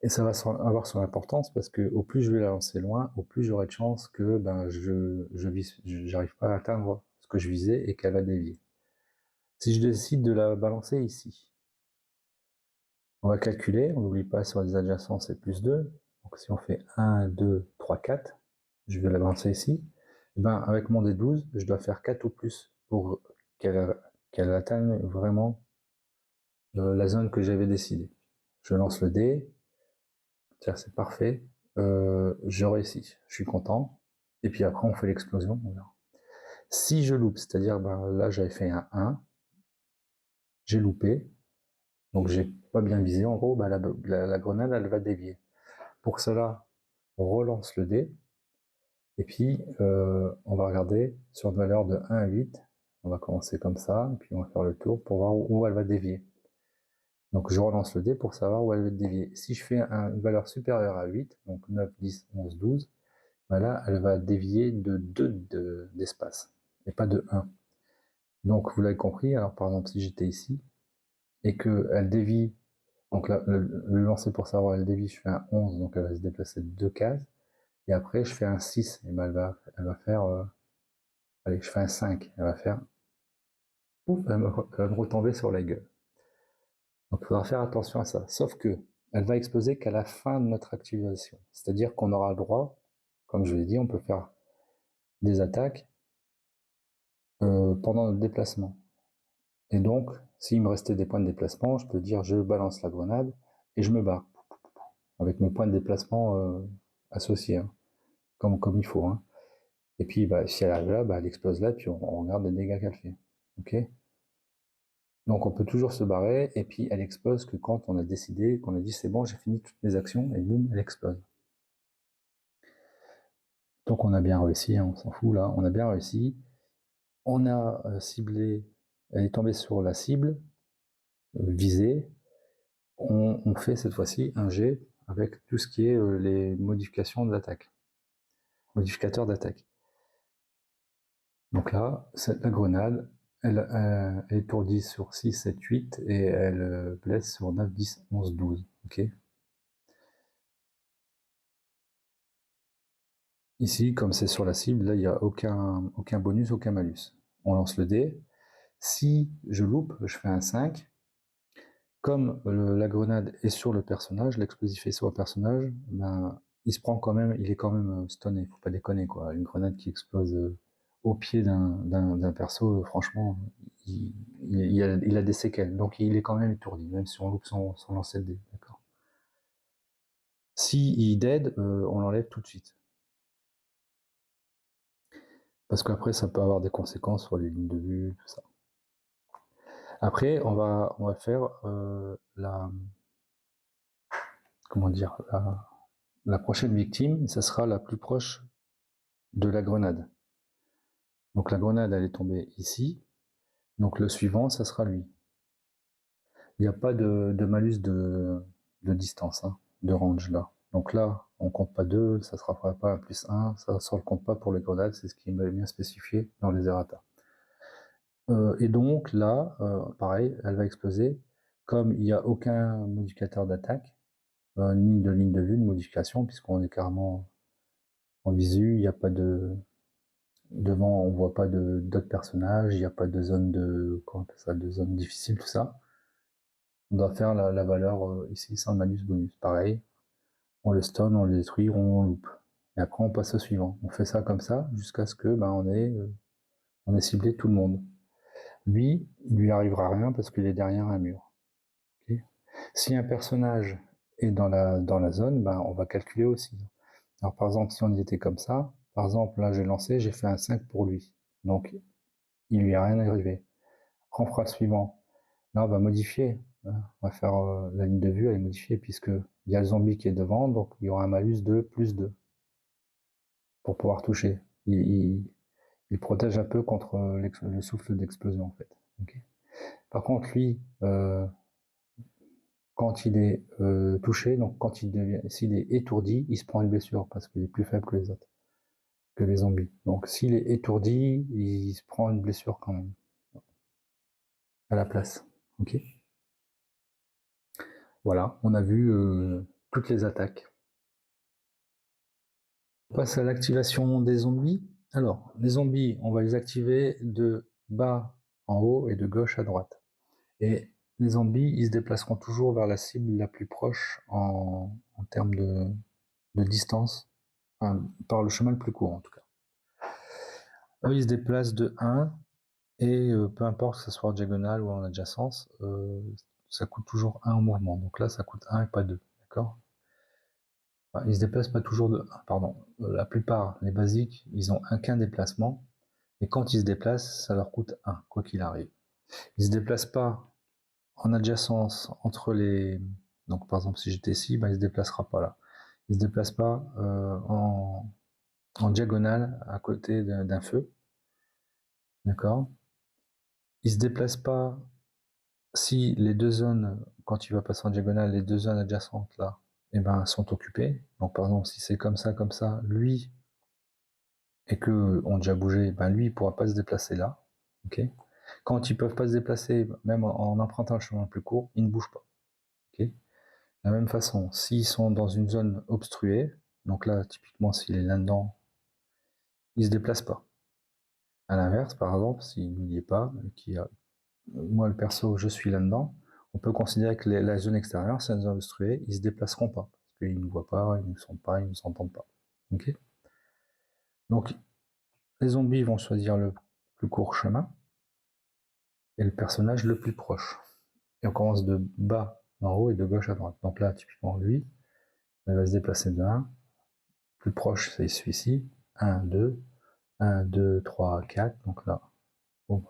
Et ça va avoir son importance parce que au plus je vais la lancer loin, au plus j'aurai de chances que j'arrive pas à atteindre ce que je visais et qu'elle va dévier. Si je décide de la balancer ici, on va calculer, on n'oublie pas sur les adjacents c'est +2. Donc si on fait 1, 2, 3, 4, je vais la balancer ici. Et ben, avec mon D12, je dois faire 4 ou plus pour qu'elle atteigne vraiment la zone que j'avais décidée. Je lance le dé, tiens, c'est parfait. Je réussis, je suis content. Et puis après, on fait l'explosion. Si je loupe, c'est-à-dire là, j'avais fait un 1, j'ai loupé, donc j'ai pas bien visé. En gros, la grenade, elle va dévier. Pour cela, on relance le dé. Et puis, on va regarder sur une valeur de 1 à 8. On va commencer comme ça, et puis on va faire le tour pour voir où elle va dévier. Donc je relance le dé pour savoir où elle va dévier. Si je fais une valeur supérieure à 8, donc 9, 10, 11, 12, là, elle va dévier de 2 d'espace, et pas de 1. Donc vous l'avez compris, alors par exemple si j'étais ici, et qu'elle dévie, donc là, le lancer pour savoir elle dévie, je fais un 11, donc elle va se déplacer de 2 cases, et après je fais un 6, et elle va faire, allez, je fais un 5, elle va faire, ouf, elle va me retomber sur la gueule. Donc il faudra faire attention à ça, sauf que elle va exploser qu'à la fin de notre activation. C'est-à-dire qu'on aura le droit, comme je l'ai dit, on peut faire des attaques pendant notre déplacement. Et donc, s'il me restait des points de déplacement, je peux dire je balance la grenade et je me barre avec mes points de déplacement associés, hein, comme il faut. Hein. Et puis, bah, si elle arrive là, bah, elle explose là, puis on regarde les dégâts qu'elle fait. Ok. Donc, on peut toujours se barrer, et puis elle explose que quand on a décidé, qu'on a dit c'est bon, j'ai fini toutes mes actions, et boum, elle explose. Donc, on a bien réussi, hein, on s'en fout là, on a bien réussi. On a ciblé, elle est tombée sur la cible visée. On fait cette fois-ci un jet avec tout ce qui est les modifications de l'attaque, modificateurs d'attaque. Donc là, la grenade, elle étourdit sur 6, 7, 8 et elle blesse sur 9, 10, 11, 12. Ok. Ici, comme c'est sur la cible, là, il n'y a aucun bonus, aucun malus. On lance le dé. Si je loupe, je fais un 5. Comme la grenade est sur le personnage, l'explosif est sur le personnage, ben, il est quand même stunné. Faut pas déconner, quoi. Une grenade qui explose au pied d'un perso, franchement, il a des séquelles. Donc il est quand même étourdi, même si on loupe son lancer de dé. D'accord. Si il dead, on l'enlève tout de suite. Parce qu'après, ça peut avoir des conséquences sur les lignes de vue, tout ça. Après, on va faire comment dire, la prochaine victime, ça sera la plus proche de la grenade. Donc la grenade, elle est tombée ici. Donc le suivant, ça sera lui. Il n'y a pas de malus de distance, hein, de range là. Donc là, on compte pas 2, ça ne sera pas un plus 1, ça ne le compte pas pour les grenades, c'est ce qui est bien spécifié dans les errata. Et donc là, pareil, elle va exploser. Comme il n'y a aucun modificateur d'attaque, ni de ligne de vue, de modification, puisqu'on est carrément en visu, il n'y a pas de... Devant, on voit pas d'autres personnages, il n'y a pas de zone de zone difficile, tout ça. On doit faire la valeur ici sans malus bonus. Pareil, on le stun, on le détruit, on loupe. Et après, on passe au suivant. On fait ça comme ça jusqu'à ce que on ait ciblé tout le monde. Lui, il lui arrivera rien parce qu'il est derrière un mur. Okay. Si un personnage est dans la zone, on va calculer aussi. Alors par exemple, si on y était comme ça, par exemple, là j'ai lancé, j'ai fait un 5 pour lui. Donc il lui est rien arrivé. Après on fera le suivant. Là on va modifier. On va faire la ligne de vue, elle est modifiée puisque il y a le zombie qui est devant, donc il y aura un malus de plus 2 pour pouvoir toucher. Il protège un peu contre le souffle d'explosion en fait. Okay. Par contre lui, quand il est touché, donc s'il est étourdi, il se prend une blessure parce qu'il est plus faible que les autres, que les zombies. Donc s'il est étourdi, il se prend une blessure quand même à la place. Ok. Voilà, on a vu toutes les attaques. On passe à l'activation des zombies. Alors, les zombies, on va les activer de bas en haut et de gauche à droite. Et les zombies, ils se déplaceront toujours vers la cible la plus proche en termes de distance, enfin, par le chemin le plus court en tout cas. Eux, ils se déplacent de 1 et peu importe que ce soit en diagonale ou en adjacence, ça coûte toujours 1 en mouvement. Donc là, ça coûte 1 et pas 2, d'accord. Enfin, ils se déplacent pas toujours de 1, pardon. La plupart, les basiques, ils ont qu'un déplacement, et quand ils se déplacent, ça leur coûte 1, quoi qu'il arrive. Ils se déplacent pas en adjacence entre les... Donc par exemple, si j'étais ici, il se déplacera pas là. Il se déplace pas en diagonale à côté d'un feu, d'accord. Il se déplace pas si les deux zones, quand il va passer en diagonale, les deux zones adjacentes là, sont occupées. Donc par exemple, si c'est comme ça, lui, et que ont déjà bougé, lui, il pourra pas se déplacer là. Ok. Quand ils peuvent pas se déplacer, même en empruntant le chemin plus court, ils ne bougent pas. Ok. De la même façon, s'ils sont dans une zone obstruée, donc là, typiquement, s'il est là-dedans, il se déplace pas. À l'inverse, par exemple, s'il n'y est pas, moi le perso, je suis là-dedans, on peut considérer que la zone extérieure, c'est une zone obstruée, ils ne se déplaceront pas, parce qu'ils ne nous voient pas, ils ne nous sentent pas, ils ne nous entendent pas. Okay, donc, les zombies vont choisir le plus court chemin, et le personnage le plus proche. Et on commence de bas en haut et de gauche à droite. Donc là, typiquement, lui, il va se déplacer de 1. Plus proche, c'est celui-ci. 1, 2, 1, 2, 3, 4. Donc là, bon.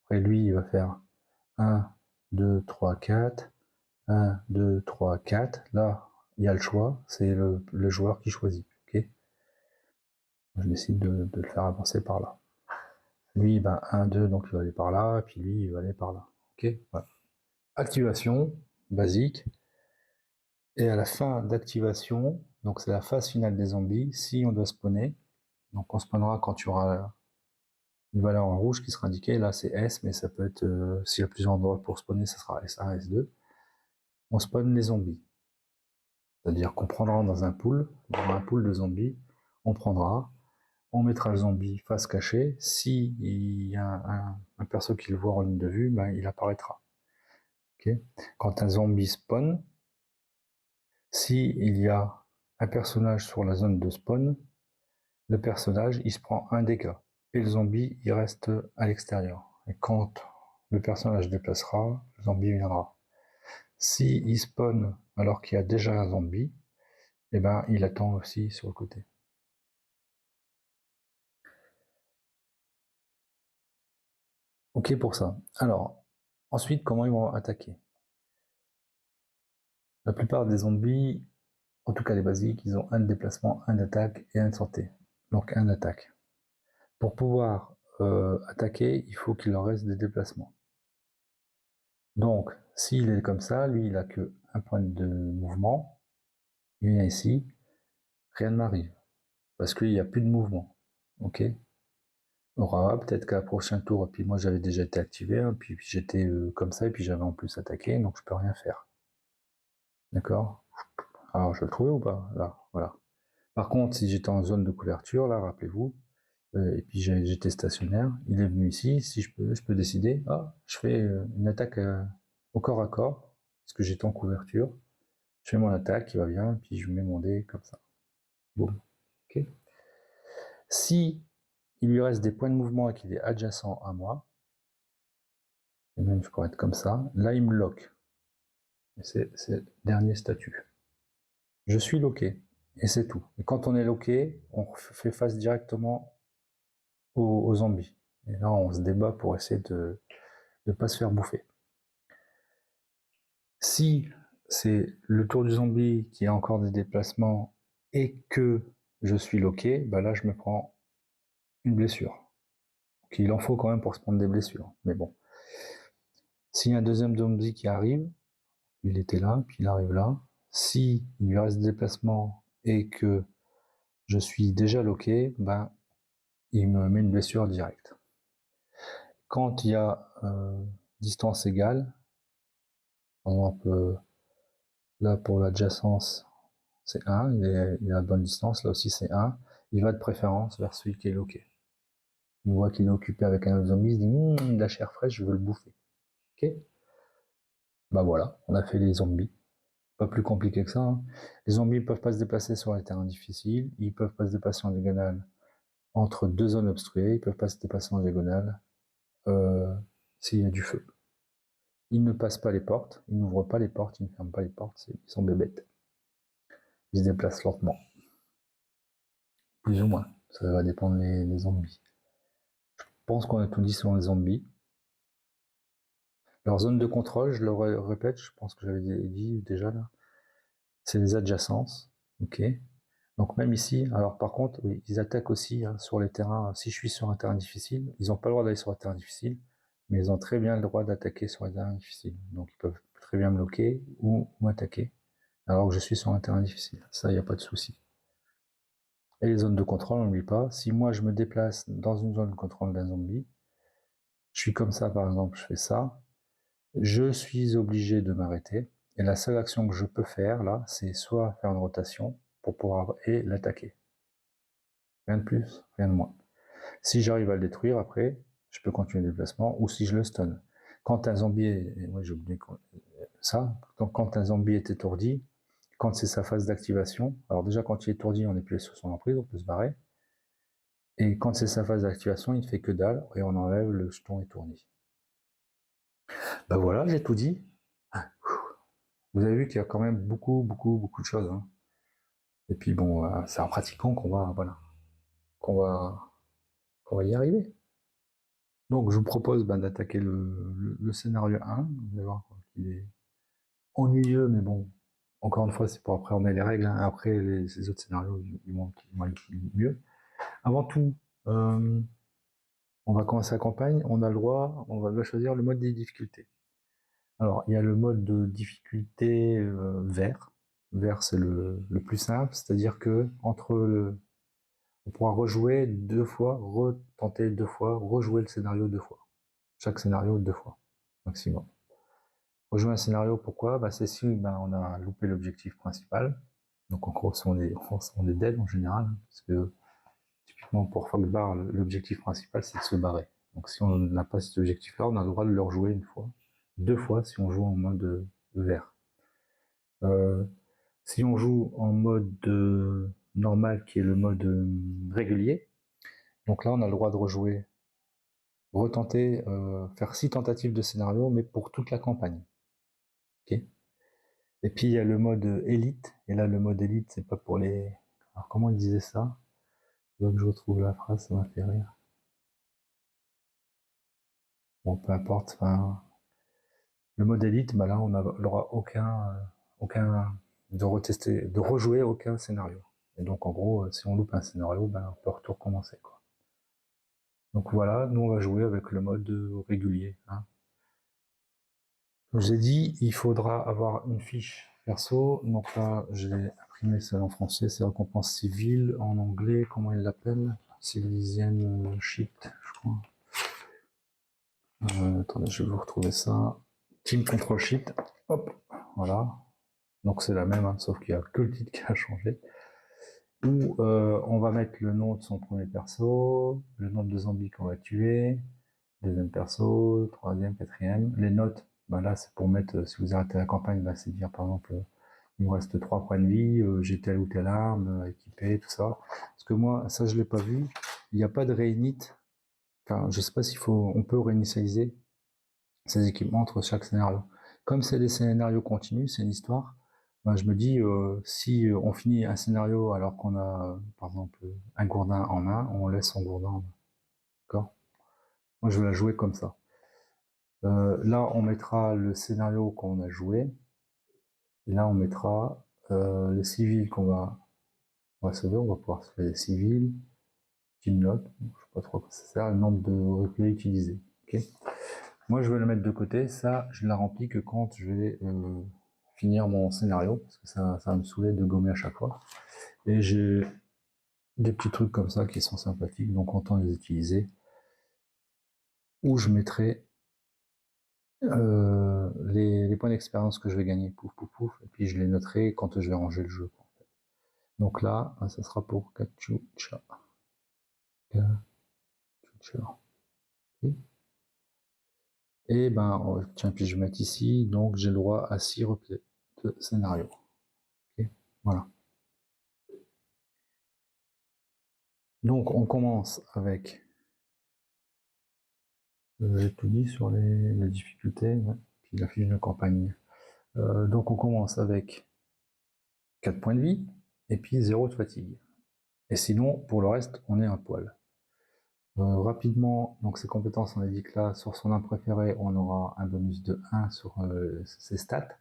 Après, lui, il va faire 1, 2, 3, 4. 1, 2, 3, 4. Là, il y a le choix. C'est le joueur qui choisit. Okay, je décide de le faire avancer par là. Lui, ben, 1, 2, donc il va aller par là. Et puis lui, il va aller par là. Ok, voilà. Activation, basique. Et à la fin d'activation, donc c'est la phase finale des zombies, si on doit spawner, donc on spawnera quand tu auras une valeur en rouge qui sera indiquée, là c'est S, mais ça peut être, s'il y a plusieurs endroits pour spawner, ça sera S1, S2. On spawn les zombies. C'est-à-dire qu'on prendra dans un pool de zombies, on prendra, on mettra le zombie face cachée, si il y a un perso qui le voit en ligne de vue, ben, il apparaîtra. Okay, quand un zombie spawn, si il y a un personnage sur la zone de spawn, le personnage il se prend un dégât et le zombie il reste à l'extérieur. Et quand le personnage se déplacera, le zombie viendra. Si il spawn alors qu'il y a déjà un zombie, eh ben il attend aussi sur le côté. Ok pour ça. Alors, ensuite, comment ils vont attaquer? La plupart des zombies, en tout cas les basiques, ils ont un de déplacement, un d'attaque et un de santé. Donc un d'attaque. Pour pouvoir attaquer, il faut qu'il leur reste des déplacements. Donc, s'il est comme ça, lui, il a que un point de mouvement. Il vient ici, rien ne m'arrive. Parce qu'il n'y a plus de mouvement. Ok. Aura peut-être qu'à prochain tour, et puis moi j'avais déjà été activé, hein, puis j'étais comme ça, et puis j'avais en plus attaqué, donc je peux rien faire. D'accord. Alors je le trouvais ou pas? Là, voilà. Par contre, si j'étais en zone de couverture, là, rappelez-vous, et puis j'étais stationnaire, il est venu ici, si je peux décider, je fais une attaque au corps à corps, parce que j'étais en couverture, je fais mon attaque, il va bien, puis je mets mon dé comme ça. Boum. Ok. Si il lui reste des points de mouvement et qu'il est adjacent à moi, et même je pourrais être comme ça, là il me lock. C'est le dernier statut. Je suis locké, et c'est tout. Et quand on est locké, on fait face directement aux zombies. Et là on se débat pour essayer de ne pas se faire bouffer. Si c'est le tour du zombie qui a encore des déplacements et que je suis locké, bah là je me prends une blessure. Donc il en faut quand même pour se prendre des blessures. Mais bon. S'il y a un deuxième zombie qui arrive, il était là, puis il arrive là. Si il lui reste des déplacements et que je suis déjà locké, ben il me met une blessure directe. Quand il y a distance égale, par exemple là pour l'adjacence c'est 1, il est à bonne distance, là aussi c'est 1, il va de préférence vers celui qui est locké. Il voit qu'il est occupé avec un autre zombie, il se dit de la chair fraîche, je veux le bouffer. Ok. Bah voilà, on a fait les zombies. Pas plus compliqué que ça. Hein. Les zombies ne peuvent pas se déplacer sur les terrains difficiles, ils ne peuvent pas se déplacer en diagonale entre deux zones obstruées, ils ne peuvent pas se déplacer en diagonale s'il y a du feu. Ils ne passent pas les portes, ils n'ouvrent pas les portes, ils ne ferment pas les portes, ils sont bébêtes. Ils se déplacent lentement. Plus ou moins, ça va dépendre des zombies. Je pense qu'on a tout dit sur les zombies. Leur zone de contrôle, je le répète, je pense que j'avais dit déjà là, c'est les adjacences. Ok. Donc même ici, alors par contre, oui, ils attaquent aussi hein, sur les terrains. Si je suis sur un terrain difficile, ils n'ont pas le droit d'aller sur un terrain difficile, mais ils ont très bien le droit d'attaquer sur un terrain difficile. Donc ils peuvent très bien me bloquer ou m'attaquer, alors que je suis sur un terrain difficile. Ça, il n'y a pas de souci. Et les zones de contrôle, n'oublie pas, si moi je me déplace dans une zone de contrôle d'un zombie, je suis comme ça par exemple, je fais ça, je suis obligé de m'arrêter, et la seule action que je peux faire là, c'est soit faire une rotation pour pouvoir et l'attaquer. Rien de plus, rien de moins. Si j'arrive à le détruire après, je peux continuer le déplacement, ou si je le stun. quand un zombie j'ai oublié ça, donc quand un zombie est étourdi, quand c'est sa phase d'activation, alors déjà quand il est étourdi, on est plus sur son emprise, on peut se barrer. Et quand c'est sa phase d'activation, il ne fait que dalle et on enlève le jeton étourdi. Ben voilà, j'ai tout dit. Vous avez vu qu'il y a quand même beaucoup de choses. Hein. Et puis bon, c'est en pratiquant qu'on va, voilà, qu'on va, qu'on va y arriver. Donc je vous propose d'attaquer le scénario 1. Vous allez voir qu'il est ennuyeux, mais bon, encore une fois, c'est pour appréhender les règles. Hein. Après, ces autres scénarios, ils vont aller mieux. Avant tout, on va commencer la campagne. On a le droit, on va choisir le mode des difficultés. Alors, il y a le mode de difficulté vert. Vert, c'est le plus simple, c'est-à-dire que on pourra rejouer 2 fois, retenter 2 fois, rejouer le scénario 2 fois. Chaque scénario 2 fois, maximum. Rejouer un scénario, pourquoi? C'est si on a loupé l'objectif principal. Donc en gros, on est dead en général, parce que typiquement pour Fogbar, l'objectif principal c'est de se barrer. Donc si on n'a pas cet objectif-là, on a le droit de le rejouer 1 fois, 2 fois si on joue en mode vert. Si on joue en mode normal, qui est le mode régulier, donc là on a le droit de rejouer, retenter, faire 6 tentatives de scénario, mais pour toute la campagne. Ok. Et puis il y a le mode élite, et là le mode élite c'est pas pour les... Alors comment il disait ça? Il faut que je retrouve la phrase, ça m'a fait rire. Bon, peu importe, enfin... Le mode élite, là on n'aura aucun de rejouer aucun scénario. Et donc en gros, si on loupe un scénario, on peut tout recommencer, quoi. Donc voilà, nous on va jouer avec le mode régulier. Hein. Comme j'ai dit, il faudra avoir une fiche perso. Donc là, j'ai imprimé ça en français, c'est récompense civile. En anglais, comment il l'appelle? Civilian Sheet, je crois. Attendez, je vais vous retrouver ça. Team Control Sheet. Hop, voilà. Donc c'est la même, hein, sauf qu'il n'y a que le titre qui a changé. Où on va mettre le nom de son premier perso, le nombre de zombies qu'on va tuer, deuxième perso, troisième, quatrième. Les notes, là c'est pour mettre, si vous arrêtez la campagne, c'est dire par exemple, il me reste 3 points de vie, j'ai telle ou telle arme, équipée, tout ça. Parce que moi, ça je l'ai pas vu, il n'y a pas de réinit. Enfin, je sais pas on peut réinitialiser ces équipements entre chaque scénario. Comme c'est des scénarios continus, c'est une histoire, je me dis, si on finit un scénario alors qu'on a, par exemple, un gourdin en main, on laisse son gourdin en main. D'accord? Moi, je vais la jouer comme ça. Là, on mettra le scénario qu'on a joué. Et là, on mettra les civils qu'on va sauver. On va pouvoir sauver les civils. Une note, je sais pas trop quoi ça sert, le nombre de replays utilisés. Okay. Moi, je vais le mettre de côté. Ça, je la remplis que quand je vais finir mon scénario, parce que ça va me saouler de gommer à chaque fois. Et j'ai des petits trucs comme ça qui sont sympathiques, donc autant les utiliser. Où je mettrai les points d'expérience que je vais gagner, pouf pouf pouf, et puis je les noterai quand je vais ranger le jeu. En fait. Donc là, ça sera pour Kachucha. Okay. Et tiens, puis je vais mettre ici, donc j'ai le droit à 6 replays de scénario. Okay. Voilà. Donc on commence avec, j'ai tout dit sur les difficultés, ouais. Puis la fiche de campagne. Donc on commence avec 4 points de vie, et puis 0 de fatigue. Et sinon, pour le reste, on est un poil. Rapidement, donc ses compétences, on a dit que là, sur son arme préférée, on aura un bonus de 1 sur ses stats.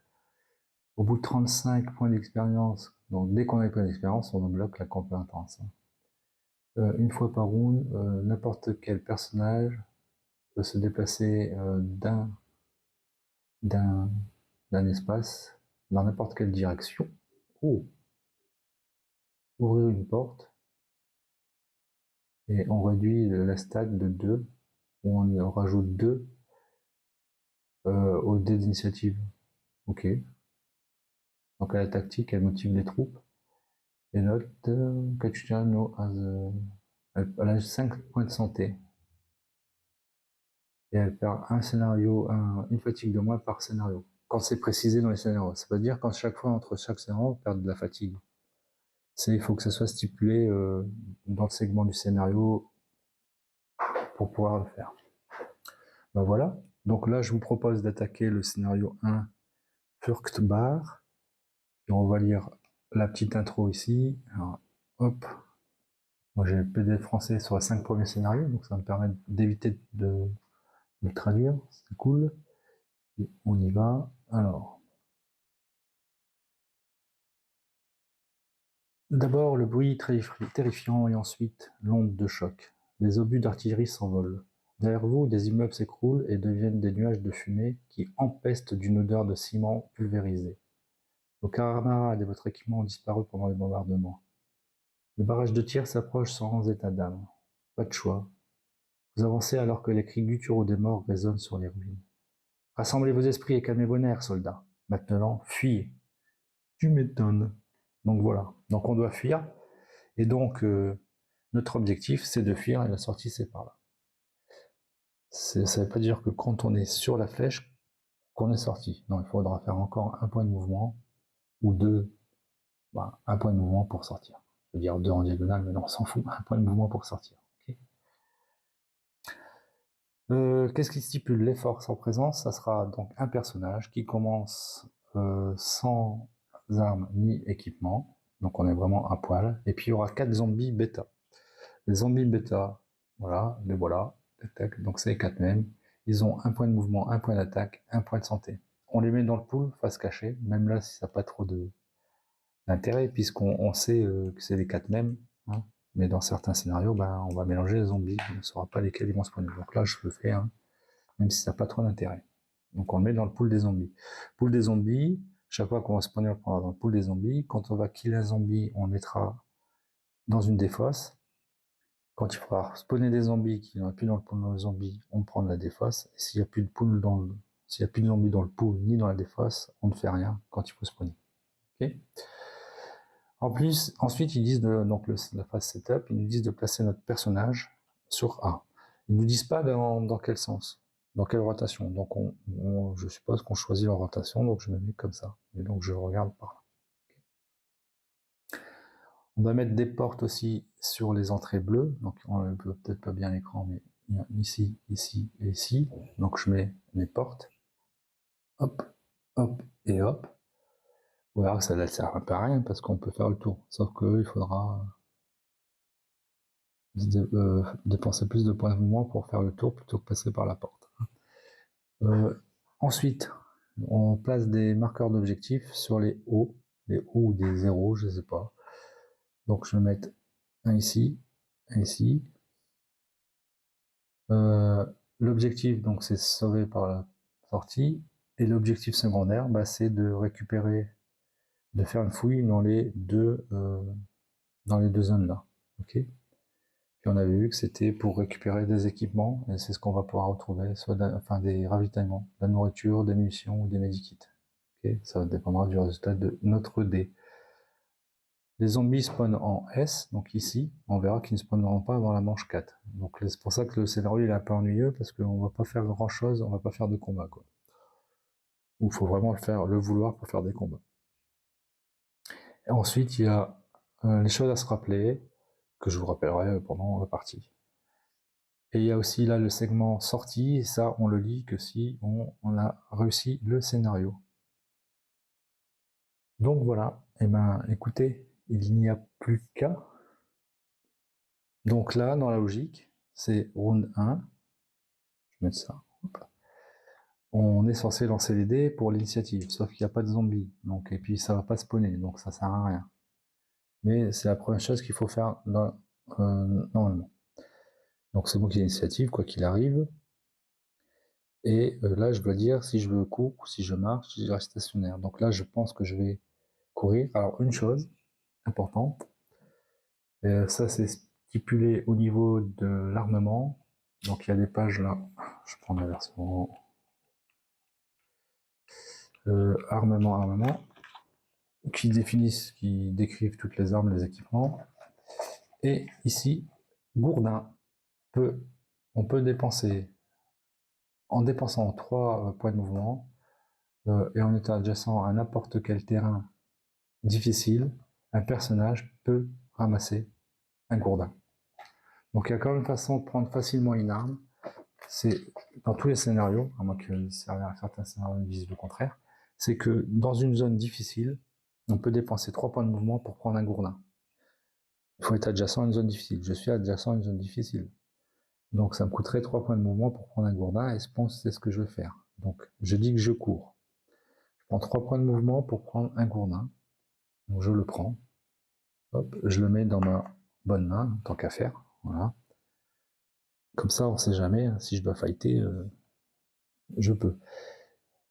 Au bout de 35 points d'expérience, donc dès qu'on a les points d'expérience, on bloque la campagne intense. Une fois par round, n'importe quel personnage peut se déplacer d'un espace dans n'importe quelle direction. Oh. Ouvrir une porte. Et on réduit la stat de 2, ou on rajoute 2 au dé d'initiative. Ok. Donc à la tactique, elle motive les troupes. Et note, Kachucha no has elle a 5 points de santé. et elle perd un scénario, une fatigue de moins par scénario. Quand c'est précisé dans les scénarios, ça veut dire qu'en chaque fois entre chaque scénario, on perd de la fatigue. Il faut que ça soit stipulé dans le segment du scénario pour pouvoir le faire. Ben voilà. Donc là, je vous propose d'attaquer le scénario 1, Furchtbar. Et on va lire la petite intro ici. Alors, hop. Moi, j'ai le PDF français sur les 5 premiers scénarios, donc ça me permet d'éviter de le traduire. C'est cool. Et on y va. Alors. D'abord le bruit terrifiant et ensuite l'onde de choc. Les obus d'artillerie s'envolent. Derrière vous, des immeubles s'écroulent et deviennent des nuages de fumée qui empestent d'une odeur de ciment pulvérisé. Vos camarades et votre équipement ont disparu pendant les bombardements. Le barrage de tir s'approche sans état d'âme. Pas de choix. Vous avancez alors que les cris gutturaux des morts résonnent sur les ruines. Rassemblez vos esprits et calmez vos nerfs, soldats. Maintenant, fuyez. Tu m'étonnes. Donc voilà. Donc on doit fuir. Et donc, notre objectif, c'est de fuir et la sortie, c'est par là. Ça ne veut pas dire que quand on est sur la flèche, qu'on est sorti. Non, il faudra faire encore un point de mouvement ou deux. Un point de mouvement pour sortir. Je veux dire deux en diagonale, mais non, on s'en fout. Un point de mouvement pour sortir. Okay. Qu'est-ce qui stipule les forces en présence? Ça sera donc un personnage qui commence sans armes ni équipement. Donc on est vraiment à poil. Et puis il y aura 4 zombies bêta. Les zombies bêta, voilà, les voilà. Donc c'est les 4 mêmes. Ils ont un point de mouvement, un point d'attaque, un point de santé. On les met dans le pool, face cachée, même là si ça n'a pas trop d'intérêt, puisqu'on sait que c'est les 4 mêmes. Hein. Mais dans certains scénarios, on va mélanger les zombies, on ne saura pas lesquels ils vont spawner. Donc là, je le fais, hein, même si ça n'a pas trop d'intérêt. Donc on le met dans le pool des zombies. Pool des zombies, chaque fois qu'on va spawner, on le prendra dans le pool des zombies. Quand on va kill un zombie, on le mettra dans une des fosses. Quand il faudra spawner des zombies qui n'ont plus dans le pool de zombies, on prend de la défausse. Et s'il n'y a plus de pool s'il n'y a plus de zombies dans le pool ni dans la défausse, on ne fait rien quand il faut spawner. Okay. En plus, ensuite, ils disent donc la phase setup, ils nous disent de placer notre personnage sur A. Ils ne nous disent pas dans quel sens, dans quelle rotation. Donc, je suppose qu'on choisit la rotation, donc je me mets comme ça. Et donc, je regarde par là. Okay. On va mettre des portes aussi sur les entrées bleues. Donc, on ne peut peut-être pas bien l'écran, mais ici, ici et ici. Donc, je mets mes portes. Hop, hop et hop. On verra que ça ne sert un peu à rien parce qu'on peut faire le tour. Sauf qu'il faudra dépenser plus de points de mouvement pour faire le tour plutôt que passer par la porte. Ensuite, on place des marqueurs d'objectifs sur les hauts ou des zéros, je ne sais pas. Donc je vais mettre un ici, un ici. L'objectif, donc, c'est sauver par la sortie. Et l'objectif secondaire, c'est de récupérer, de faire une fouille dans les deux zones là. Ok. Puis on avait vu que c'était pour récupérer des équipements, et c'est ce qu'on va pouvoir retrouver, soit des ravitaillements, de la nourriture, des munitions ou des medikits. Okay. Ça dépendra du résultat de notre dé. Les zombies spawnent en S, donc ici, on verra qu'ils ne spawneront pas avant la manche 4. Donc c'est pour ça que le scénario il est un peu ennuyeux, parce qu'on va pas faire grand chose, on va pas faire de combat, quoi. Ou il faut vraiment le vouloir pour faire des combats. Et ensuite, il y a les choses à se rappeler, que je vous rappellerai pendant la partie. Et il y a aussi là le segment sortie, et ça on le lit que si on a réussi le scénario. Donc voilà, et écoutez, il n'y a plus qu'à. Donc là, dans la logique, c'est round 1, je vais mettre ça, hop. On est censé lancer les dés pour l'initiative, sauf qu'il n'y a pas de zombies, donc, et puis ça va pas spawner, donc ça sert à rien. Mais c'est la première chose qu'il faut faire normalement. Donc c'est moi qui ai l'initiative, quoi qu'il arrive. Et là, je dois dire si je veux courir ou si je marche, si je reste stationnaire. Donc là, je pense que je vais courir. Alors, une chose importante, ça c'est stipulé au niveau de l'armement. Donc il y a des pages là, je prends la version armement, qui décrivent toutes les armes, les équipements. Et ici, Gourdin, on peut dépenser En dépensant 3 points de mouvement et en étant adjacent à n'importe quel terrain difficile, un personnage peut ramasser un gourdin. Donc il y a quand même une façon de prendre facilement une arme. C'est dans tous les scénarios, à moins que certains scénarios disent le contraire, c'est que dans une zone difficile, on peut dépenser 3 points de mouvement pour prendre un gourdin. Il faut être adjacent à une zone difficile. Je suis adjacent à une zone difficile. Donc ça me coûterait 3 points de mouvement pour prendre un gourdin, et je pense que c'est ce que je vais faire. Donc je dis que je cours. Je prends 3 points de mouvement pour prendre un gourdin. Donc je le prends. Hop, je le mets dans ma bonne main, tant qu'à faire. Voilà. Comme ça, on ne sait jamais, hein, si je dois fighter, je peux.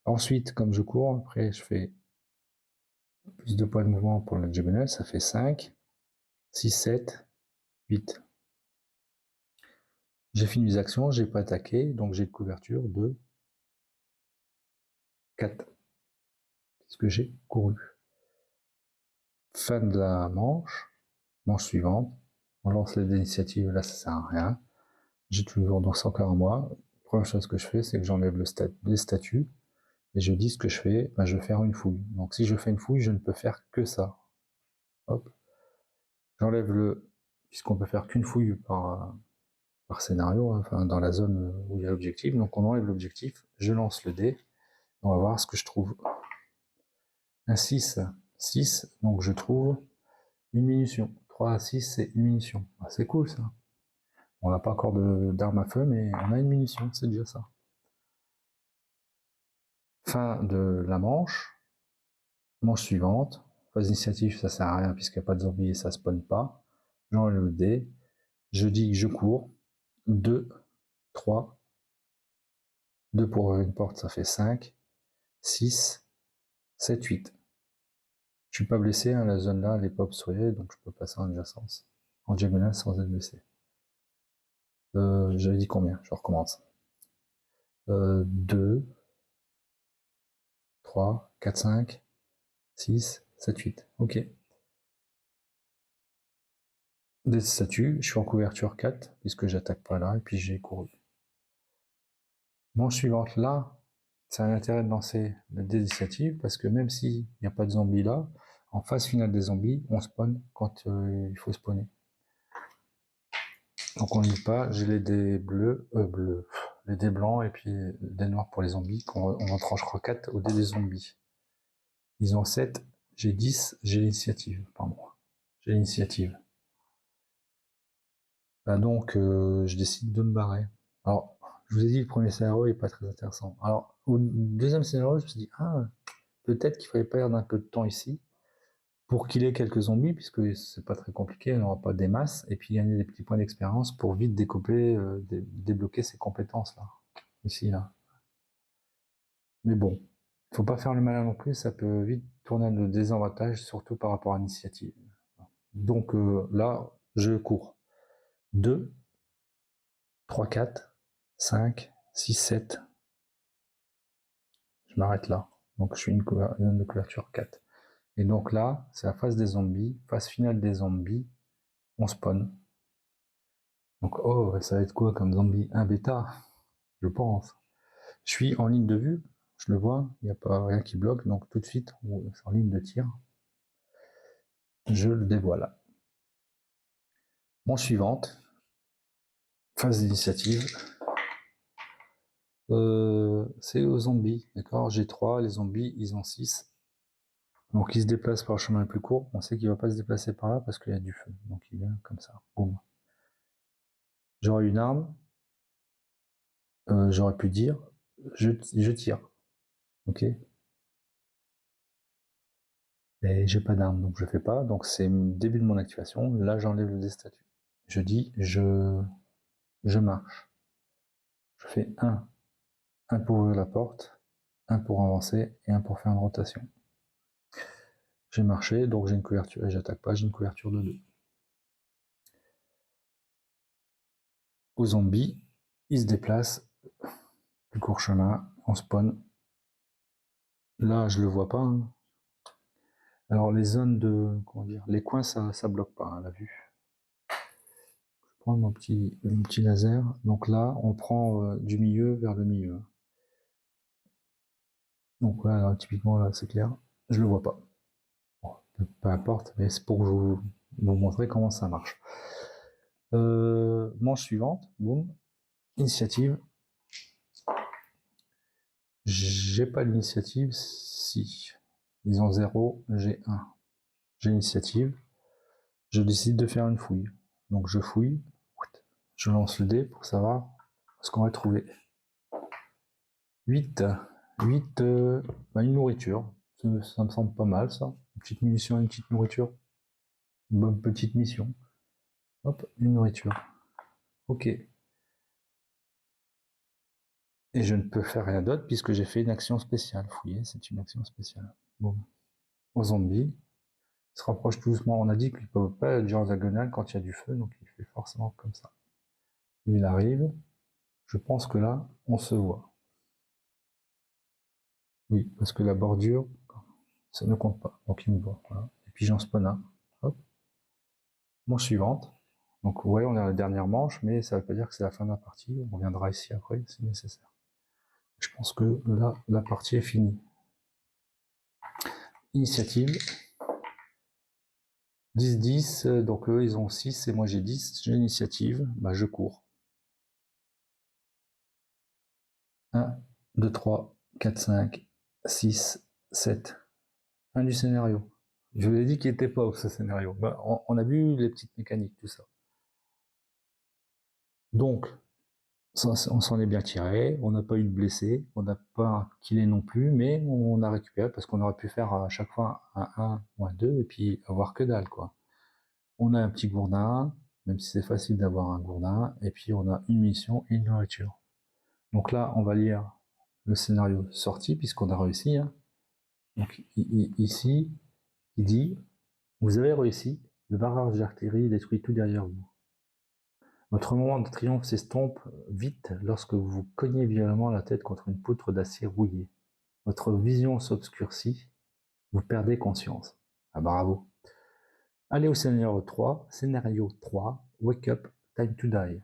Ensuite, comme je cours, après je fais plus de points de mouvement pour le diagonale, ça fait 5, 6, 7, 8. J'ai fini mes actions, j'ai pas attaqué, donc j'ai de couverture de 4. Puisque j'ai couru. Fin de la manche, manche suivante, on lance les initiatives, là ça sert à rien. J'ai toujours donc encore à moi. Première chose que je fais, c'est que j'enlève les statuts et je dis ce que je fais, ben, je vais faire une fouille. Donc si je fais une fouille, je ne peux faire que ça. Hop. J'enlève puisqu'on peut faire qu'une fouille par scénario, hein, enfin dans la zone où il y a l'objectif. Donc on enlève l'objectif, je lance le dé, on va voir ce que je trouve. Un 6, 6, donc je trouve une munition. 3 à 6, c'est une munition. Ah, c'est cool ça. On n'a pas encore d'arme à feu, mais on a une munition, c'est déjà ça. Fin de la manche. Manche suivante. Phase d'initiative, ça sert à rien puisqu'il n'y a pas de zombies et ça spawn pas. J'enlève le dé. Je dis que je cours. 2, 3. 2 pour ouvrir une porte, ça fait 5. 6, 7, 8. Je suis pas blessé, hein, la zone là, elle n'est pas obstruée, donc je peux passer en adjacence. En diagonale sans être blessé. J'avais dit combien? Je recommence. 2, 3, 4, 5, 6, 7, 8. Ok. Des statuts, je suis en couverture 4, puisque j'attaque pas là, et puis j'ai couru. Manche suivante, là, c'est un intérêt de lancer la désinitiative, parce que même s'il n'y a pas de zombies là, en phase finale des zombies, on spawn quand il faut spawner. Donc on ne lit pas, j'ai les dés bleus, les dés blancs, et puis les dés noirs pour les zombies, on en tranchera 4 au dé des zombies. Ils ont 7, j'ai 10, j'ai l'initiative, pardon. J'ai l'initiative. Là donc, je décide de me barrer. Alors, je vous ai dit, le premier scénario est pas très intéressant. Alors, au deuxième scénario, je me suis dit, peut-être qu'il fallait perdre un peu de temps ici pour qu'il ait quelques zombies, puisque c'est pas très compliqué, on n'aura pas des masses, et puis gagner des petits points d'expérience pour vite découpler, débloquer ces compétences-là. Ici, là. Mais bon, faut pas faire le malin non plus, ça peut vite tourner à nos désavantages, surtout par rapport à l'initiative. Donc là, je cours. 2, 3, 4, 5, 6, 7. Je m'arrête là. Donc je suis une zone de couverture 4. Et donc là, c'est la phase des zombies. Phase finale des zombies. On spawn. Donc oh, ça va être quoi comme zombie? Un bêta, je pense. Je suis en ligne de vue. Je le vois. Il n'y a pas rien qui bloque. Donc tout de suite, c'est en ligne de tir. Je le dévoile. Manche suivante. Phase d'initiative. C'est aux zombies. D'accord? J'ai 3. Les zombies, ils ont 6. Donc il se déplace par le chemin le plus court. On sait qu'il va pas se déplacer par là parce qu'il y a du feu. Donc il vient comme ça. Boum. J'aurais une arme. J'aurais pu dire je tire. Ok. Et j'ai pas d'arme, donc je fais pas. Donc c'est le début de mon activation. Là j'enlève le statut. Je dis je marche. Je fais un pour ouvrir la porte, un pour avancer et un pour faire une rotation. J'ai marché, donc j'ai une couverture, et j'attaque pas, j'ai une couverture de 2. Aux zombies, ils se déplacent, plus court chemin, on spawn. Là, je le vois pas. Hein. Alors les zones de, comment dire, les coins, ça bloque pas, hein, la vue. prendre mon petit laser. Donc là, on prend du milieu vers le milieu. Donc là, typiquement, là, c'est clair. Je le vois pas. Bon, peu importe, mais c'est pour vous montrer comment ça marche. Manche suivante, boum. Initiative. J'ai pas d'initiative, si. Disons 0, j'ai 1. J'ai l'initiative. Je décide de faire une fouille. Donc je fouille. Je lance le dé pour savoir ce qu'on va trouver. 8. 8, une nourriture. Ça me semble pas mal, ça. Une petite munition, une petite nourriture. Une bonne petite mission. Hop, une nourriture. Ok. Et je ne peux faire rien d'autre puisque j'ai fait une action spéciale. Fouiller, c'est une action spéciale. Bon. Aux zombies. Il se rapproche tout doucement. On a dit qu'il ne peut pas être en diagonale quand il y a du feu, donc il fait forcément comme ça. Il arrive. Je pense que là, on se voit. Oui, parce que la bordure, ça ne compte pas. Donc il me voit. Voilà. Et puis j'en spawn un. Hop. Manche suivante. Donc ouais, on est à la dernière manche, mais ça ne veut pas dire que c'est la fin de la partie. On reviendra ici après si nécessaire. Je pense que là, la partie est finie. Initiative. 10-10, donc eux ils ont 6 et moi j'ai 10. J'ai l'initiative, bah, je cours. 1, 2, 3, 4, 5, 6, 7. Fin du scénario. Je vous ai dit qu'il n'était pas ce scénario. Bah, on a vu les petites mécaniques, tout ça. Donc, on s'en est bien tiré, on n'a pas eu de blessés, on n'a pas killé non plus, mais on a récupéré parce qu'on aurait pu faire à chaque fois un 1 ou un 2 et puis avoir que dalle, quoi. On a un petit gourdin, même si c'est facile d'avoir un gourdin, et puis on a une mission et une nourriture. Donc là, on va lire le scénario sorti puisqu'on a réussi. Hein. Donc ici, il dit « Vous avez réussi, le barrage d'artillerie détruit tout derrière vous. Votre moment de triomphe s'estompe vite lorsque vous vous cognez violemment la tête contre une poutre d'acier rouillée. Votre vision s'obscurcit, vous perdez conscience. Ah bravo. Allez au scénario 3, Wake up, time to die.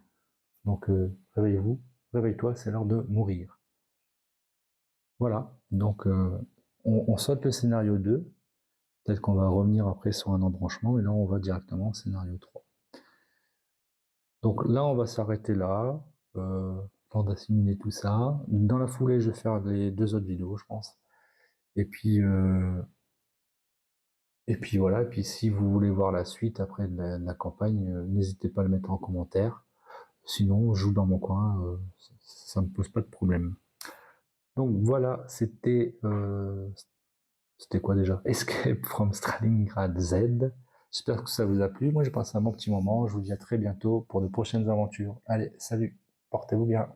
Donc réveillez-vous, réveille-toi, c'est l'heure de mourir. Voilà, donc on saute le scénario 2, peut-être qu'on va revenir après sur un embranchement, mais là on va directement au scénario 3. Donc là, on va s'arrêter là, temps d'assimiler tout ça. Dans la foulée, je vais faire les 2 autres vidéos, je pense. Et puis voilà, et puis si vous voulez voir la suite après de la campagne, n'hésitez pas à le mettre en commentaire. Sinon, je joue dans mon coin, ça ne me pose pas de problème. Donc voilà, c'était quoi déjà? Escape from Stalingrad Z. J'espère que ça vous a plu. Moi, j'ai passé un bon petit moment. Je vous dis à très bientôt pour de prochaines aventures. Allez, salut, portez-vous bien.